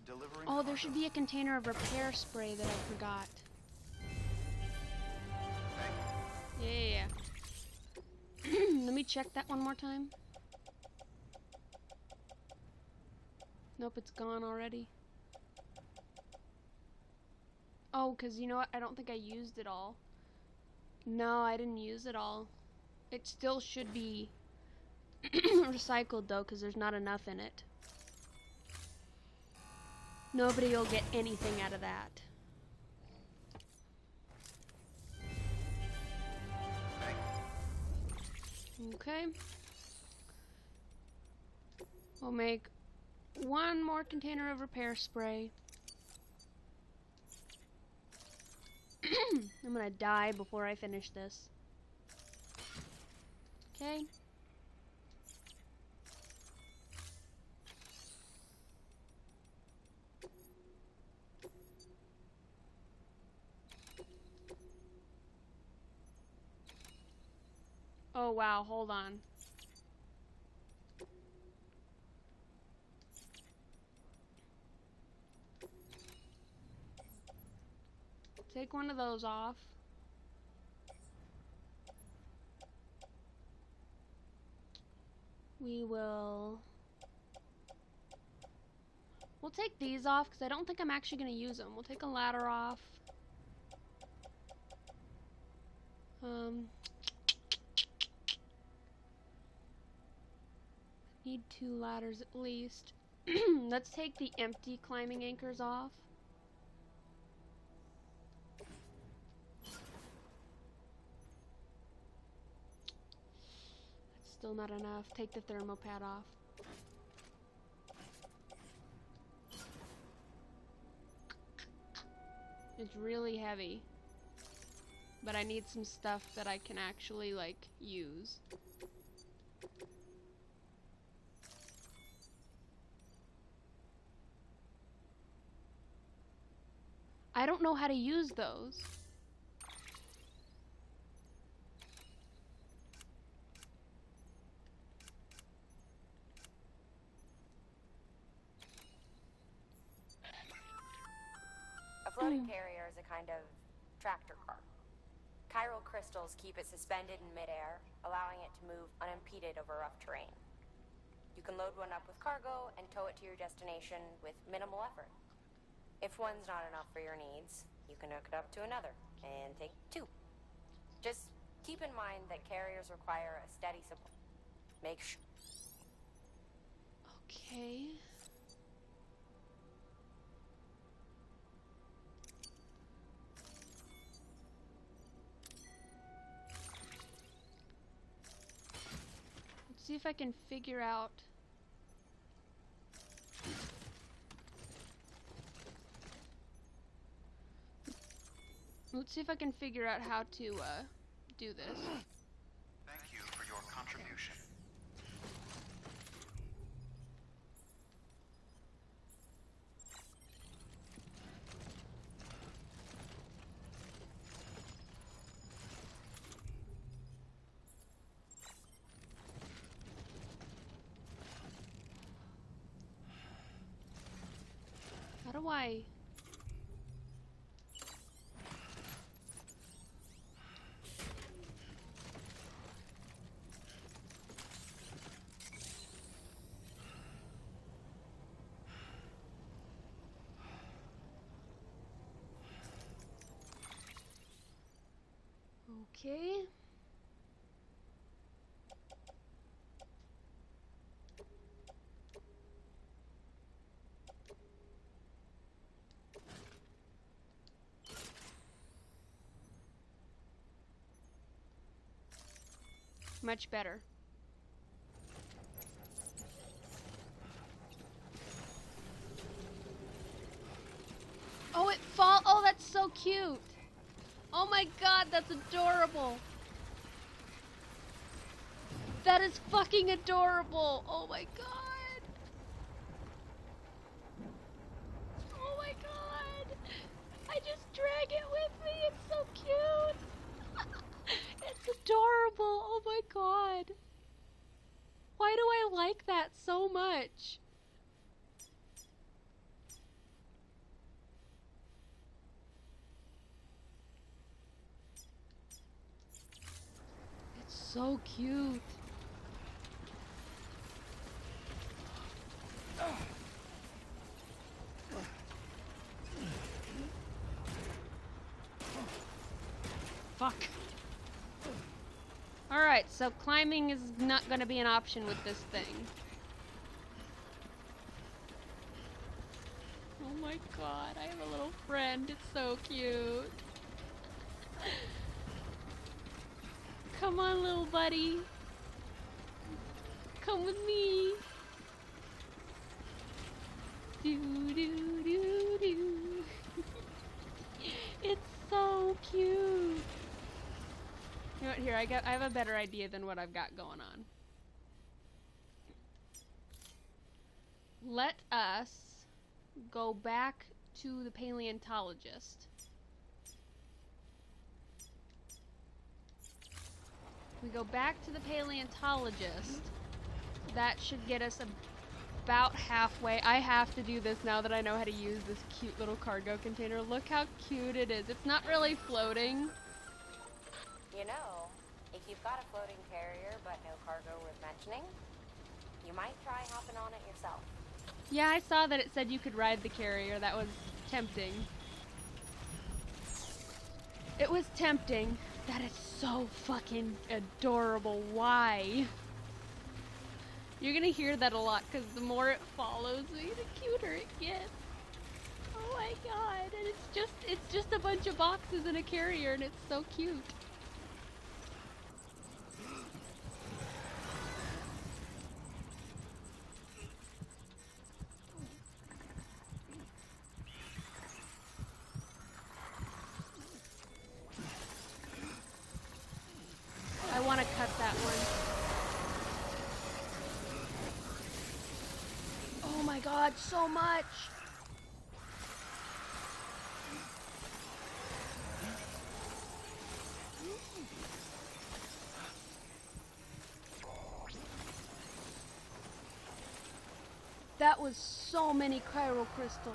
Delivering Oh, there should be a container of repair spray that I forgot. Yeah. Let me check that one more time. Nope, it's gone already. Oh, because you know what? I don't think I used it all. No, I didn't use it all. It still should be recycled, though, because there's not enough in it. Nobody will get anything out of that. Okay. We'll make one more container of repair spray. I'm gonna die before I finish this. Okay. Oh wow, hold on. Take one of those off. We'll take these off because I don't think I'm actually going to use them. We'll take a ladder off. Need 2 ladders at least. Let's take the empty climbing anchors off. That's still not enough. Take the thermopad off. It's really heavy. But I need some stuff that I can actually, like, use. I don't know how to use those. A floating carrier is a kind of tractor car. Chiral crystals keep it suspended in midair, allowing it to move unimpeded over rough terrain. You can load one up with cargo and tow it to your destination with minimal effort. If one's not enough for your needs, you can hook it up to another and take 2. Just keep in mind that carriers require a steady supply. Make sure. see if I can figure out. Let's see if I can figure out how to do this. Thank you for your contribution. How do I... Okay. Much better. Oh, it fall. Oh, that's so cute. Oh my god, that's adorable. That is fucking adorable. Oh my god. Oh my god. I just drag it with me. It's so cute. It's adorable. Oh my god. Why do I like that so much? It's so cute. Fuck. Alright, so climbing is not gonna be an option with this thing. Oh my god, I have a little friend. It's so cute. Come on, little buddy. Come with me. Do do do do. It's so cute. You know what? Here, I have a better idea than what I've got going on. Let us go back to the paleontologist. We go back to the paleontologist. That should get us about halfway. I have to do this now that I know how to use this cute little cargo container. Look how cute it is. It's not really floating. You know, if you've got a floating carrier but no cargo worth mentioning, you might try hopping on it yourself. Yeah, I saw that it said you could ride the carrier. That was tempting. It was tempting. That is so fucking adorable. Why? You're gonna hear that a lot because the more it follows me, the cuter it gets. Oh my god. And it's just a bunch of boxes in a carrier and it's so cute. I want to cut that one. Oh my god, so much! That was so many chiral crystals.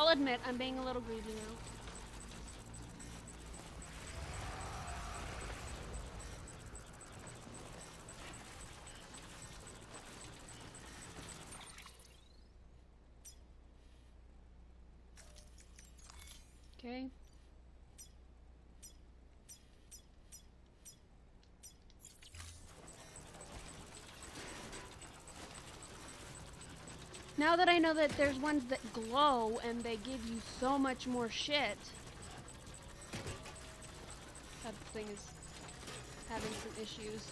I'll admit, I'm being a little greedy now. Okay. Now that I know that there's ones that glow and they give you so much more shit. That thing is having some issues.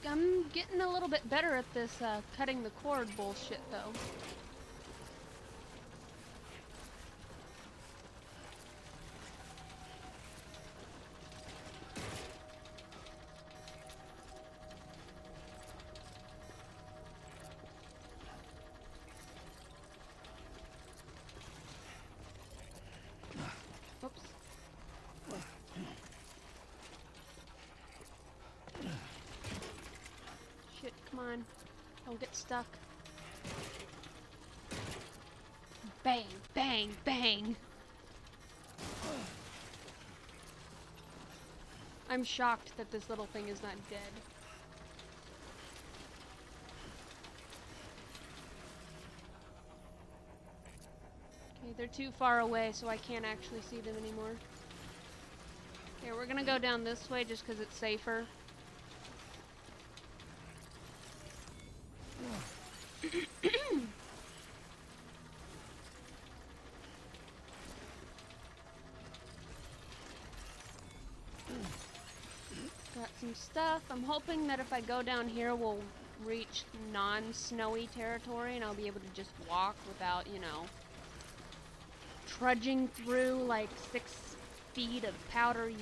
I'm getting a little bit better at this cutting the cord bullshit though. Oops. Shit, come on. Don't get stuck. Bang, bang, bang. I'm shocked that this little thing is not dead. Okay, they're too far away, so I can't actually see them anymore. Okay, we're gonna go down this way just because it's safer. Got some stuff. I'm hoping that if I go down here, we'll reach non-snowy territory and I'll be able to just walk without, you know, trudging through like 6 feet of powdery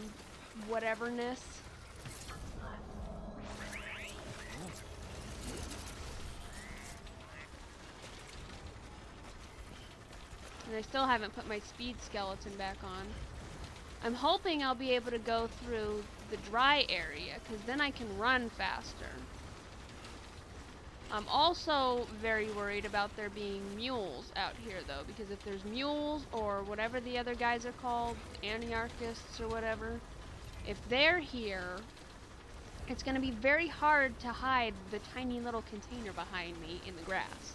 whateverness. And I still haven't put my speed skeleton back on. I'm hoping I'll be able to go through the dry area, because then I can run faster. I'm also very worried about there being mules out here, though, because if there's mules, or whatever the other guys are called, anarchists or whatever, if they're here, it's going to be very hard to hide the tiny little container behind me in the grass.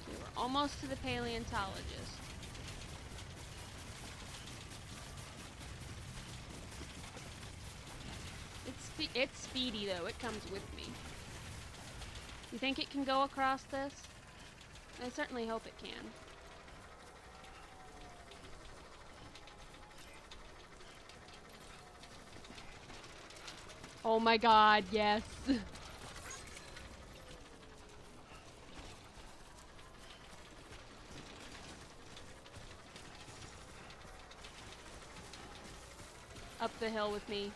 Okay, we're almost to the paleontologist. It's speedy though, it comes with me. You think it can go across this? I certainly hope it can. Oh my god, yes. Up the hill with me.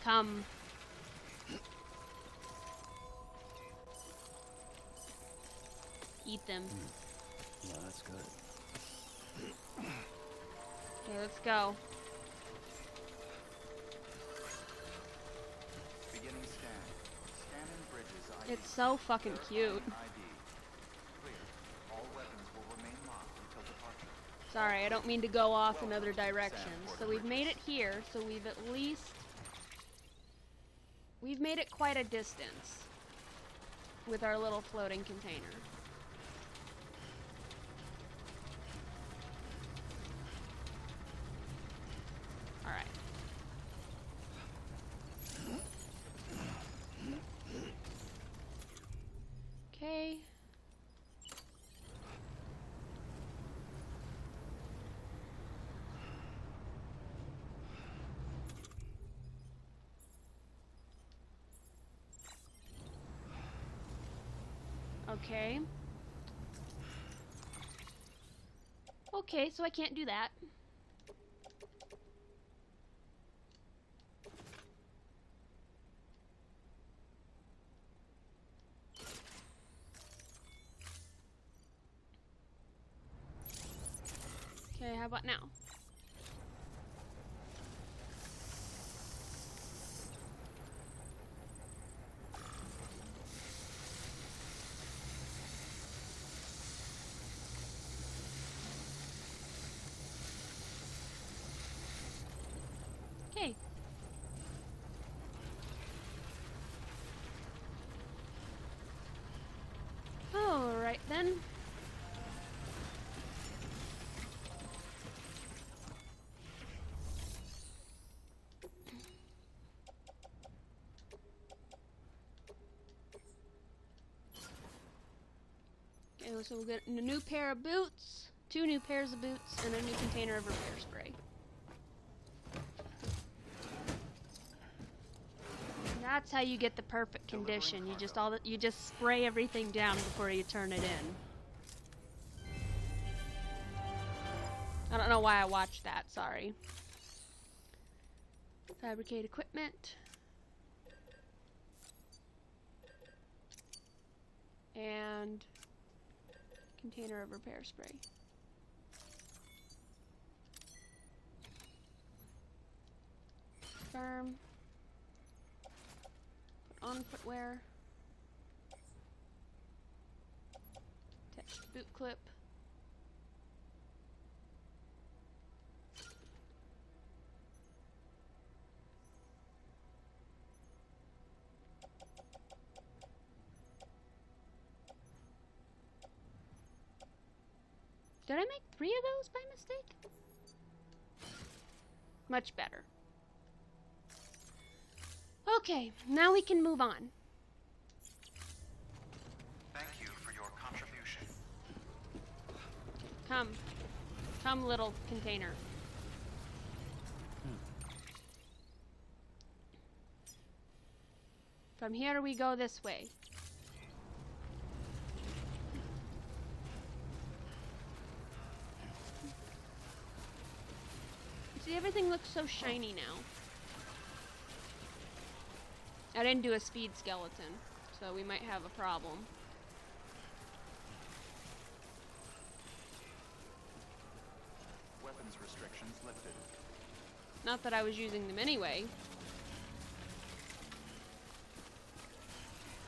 Come. Eat them. Yeah, that's good. Okay, let's go. Beginning scan. Scanning bridges ID. It's so fucking cute. ID. Clear. All weapons will remain locked until departure. Sorry, I don't mean to go off in other directions. So we've made it here, so we've at least... We've made it quite a distance with our little floating container. Alright. Okay. Okay. Okay, so I can't do that. Okay, how about now? Okay. Alright then. Okay, so we'll get a new pair of boots, 2 new pairs of boots, and a new container of repair spray. That's how you get the perfect condition. You just spray everything down before you turn it in. I don't know why I watched that, sorry. Fabricate equipment. And container of repair spray. Firm. Put on footwear. Attach the boot clip. Did I make 3 of those by mistake? Much better. Okay, now we can move on. Thank you for your contribution. Come. Come, little container. From here we go this way. See, everything looks so shiny now. I didn't do a speed skeleton, so we might have a problem. Weapons restrictions lifted. Not that I was using them anyway.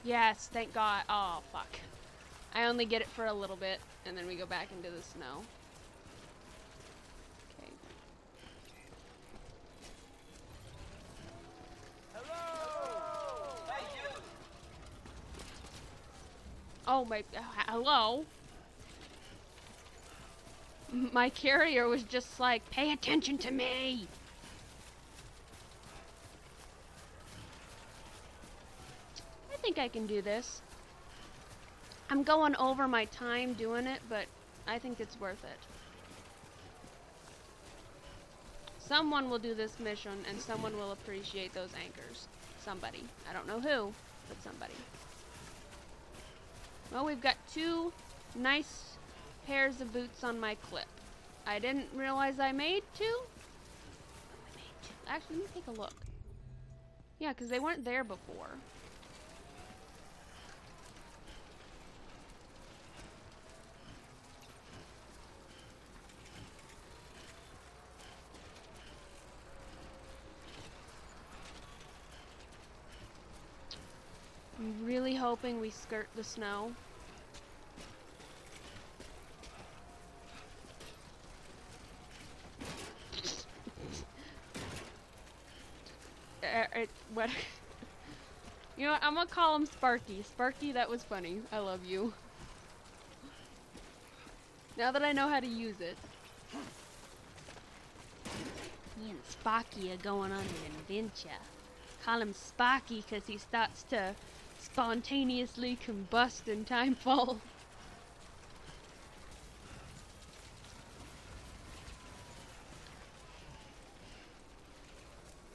Yes, thank God. Oh, fuck. I only get it for a little bit, and then we go back into the snow. Okay. Oh my, hello? My carrier was just like, pay attention to me! I think I can do this. I'm going over my time doing it, but I think it's worth it. Someone will do this mission, and someone will appreciate those anchors. Somebody. I don't know who, but somebody. Well, we've got 2 nice pairs of boots on my clip. I didn't realize I made 2. Actually, let me take a look. Yeah, because they weren't there before. I'm really hoping we skirt the snow. What? You know what? I'm gonna call him Sparky. Sparky, that was funny. I love you. Now that I know how to use it. Me and Sparky are going on an adventure. Call him Sparky because he starts to spontaneously combust in timefall.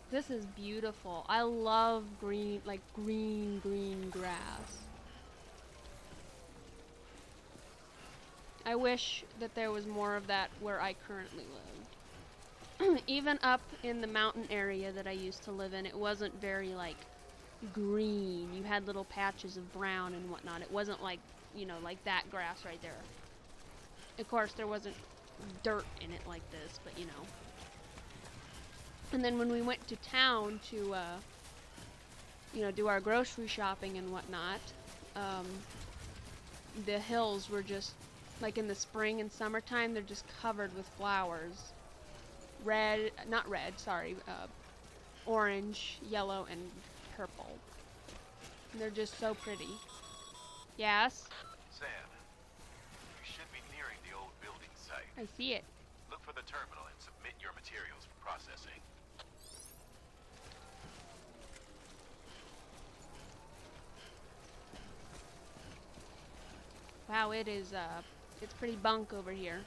This is beautiful. I love green, like green grass. I wish that there was more of that where I currently lived. Even up in the mountain area that I used to live in, it wasn't very, like, green. You had little patches of brown and whatnot. It wasn't like, you know, like that grass right there. Of course, there wasn't dirt in it like this, but you know. And then when we went to town to, you know, do our grocery shopping and whatnot, the hills were just, like in the spring and summertime, they're just covered with flowers. Red, not red, sorry, orange, yellow, and purple. And they're just so pretty. Yes? Sam, you should be nearing the old building site. I see it. Look for the terminal and submit your materials for processing. Wow, it is, it's pretty bunk over here.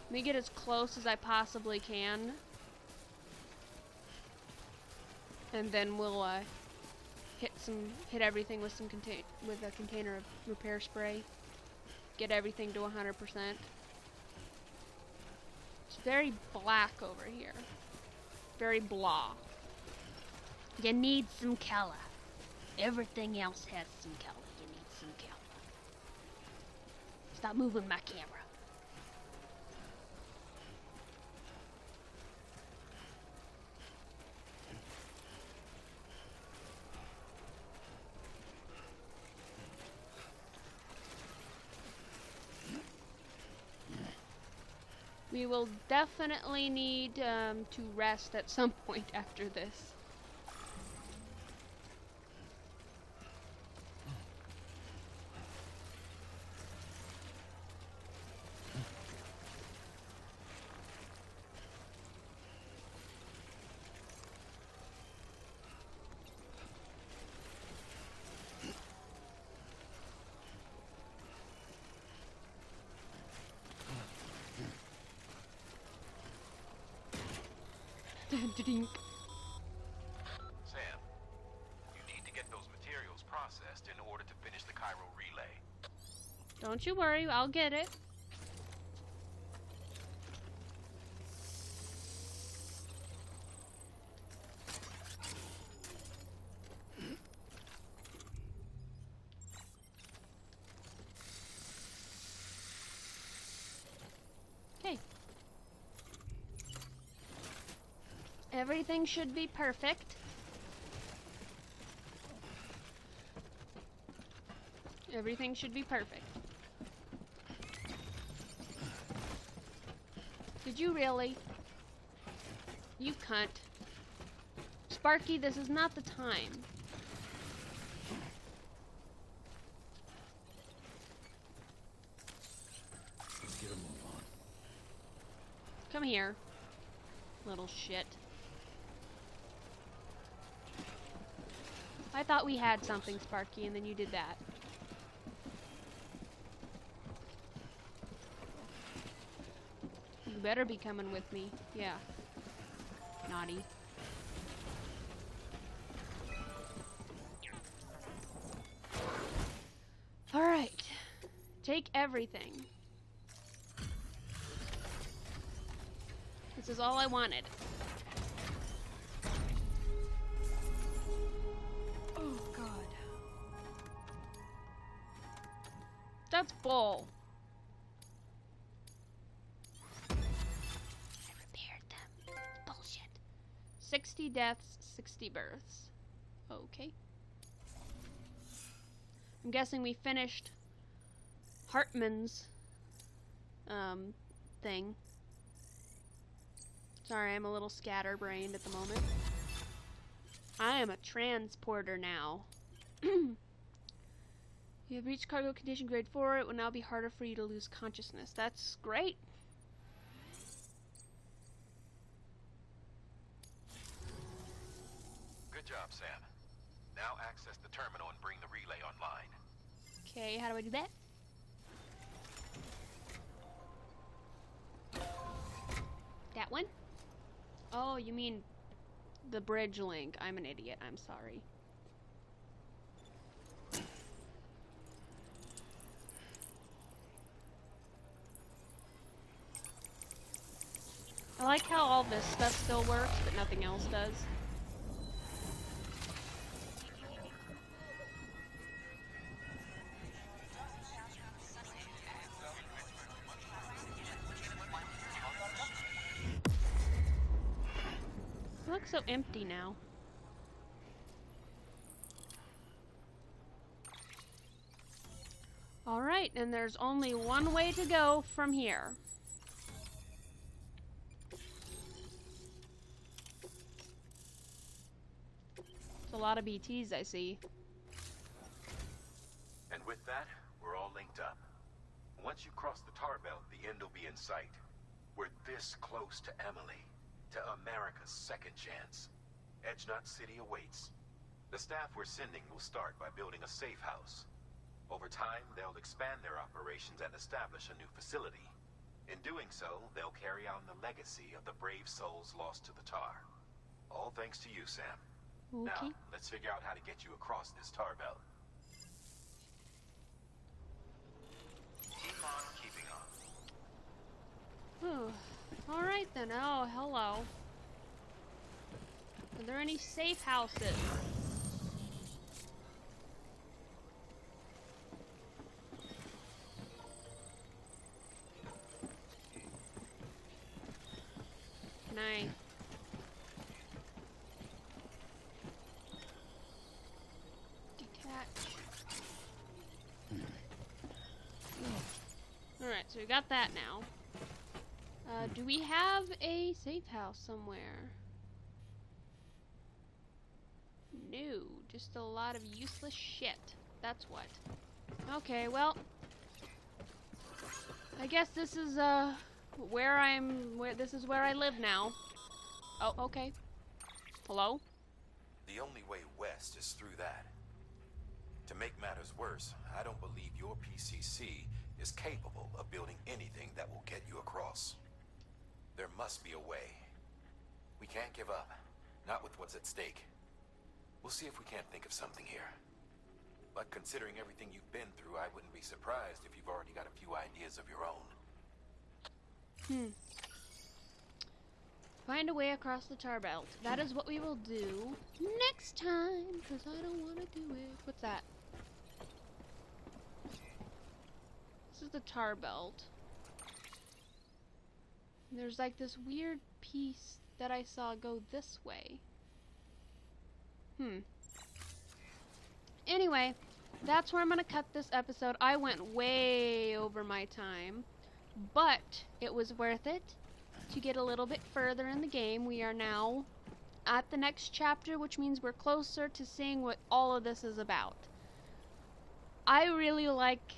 Let me get as close as I possibly can. And then we'll, hit everything with with a container of repair spray. Get everything to 100%. It's very black over here. Very blah. You need some color. Everything else has some color. You need some color. Stop moving my camera. We will definitely need to rest at some point after this. Dink. Sam, you need to get those materials processed in order to finish the Cairo relay. Don't you worry, I'll get it. Okay. Everything should be perfect. Everything should be perfect. Did you really? You cunt. Sparky, this is not the time. Let's get a move on. Come here, little shit. I thought we had something, Sparky, and then you did that. You better be coming with me. Yeah. Naughty. Alright. Take everything. This is all I wanted. Oh, God. That's bull. I repaired them. Bullshit. 60 deaths, 60 births. Okay. I'm guessing we finished Hartman's thing. Sorry, I'm a little scatterbrained at the moment. I am a transporter now. You have reached cargo condition grade 4. It will now be harder for you to lose consciousness. That's great. Good job, Sam. Now access the terminal and bring the relay online. Okay, how do I do that? That one? Oh, you mean the bridge link. I'm an idiot. I'm sorry. I like how all this stuff still works, but nothing else does. so empty now. Alright, and there's only one way to go from here. It's a lot of BTs I see. And with that, we're all linked up. Once you cross the tar belt, the end will be in sight. We're this close to Emily, to America's second chance. Edgenut City awaits. The staff we're sending will start by building a safe house. Over time, they'll expand their operations and establish a new facility. In doing so, they'll carry on the legacy of the brave souls lost to the tar. All thanks to you, Sam. Okay. Now, let's figure out how to get you across this tar belt. Keep on keeping on. Alright then. Oh, hello. Are there any safe houses? Can I... detach? Alright, so we got that now. Do we have a safe house somewhere? No, just a lot of useless shit. That's what. Okay, well, I guess this is where I live now. Oh, okay. Hello? The only way west is through that. To make matters worse, I don't believe your PCC is capable of building anything that will get you across. There must be a way. We can't give up, not with what's at stake. We'll see if we can't think of something here. But considering everything you've been through, I wouldn't be surprised if you've already got a few ideas of your own. Find a way across the tar belt. That is what we will do next time, because I don't want to do it. What's that? This is the tar belt. There's like this weird piece that I saw go this way. Anyway, that's where I'm gonna cut this episode. I went way over my time, but it was worth it to get a little bit further in the game. We are now at the next chapter, which means we're closer to seeing what all of this is about. I really like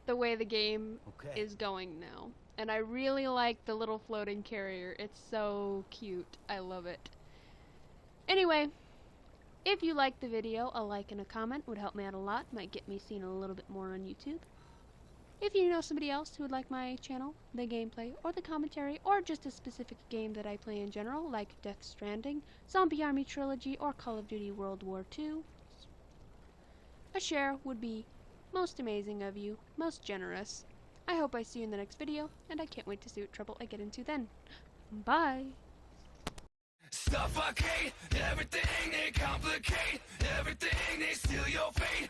the way the game is going now, and I really like the little floating carrier. It's so cute. I love it. Anyway, if you liked the video, a like and a comment would help me out a lot. Might get me seen a little bit more on YouTube. If you know somebody else who would like my channel, the gameplay, or the commentary, or just a specific game that I play in general, like Death Stranding, Zombie Army Trilogy, or Call of Duty World War II, a share would be most amazing of you, most generous. I hope I see you in the next video, and I can't wait to see what trouble I get into then. Bye! Suffocate everything, they complicate everything, they steal your fate.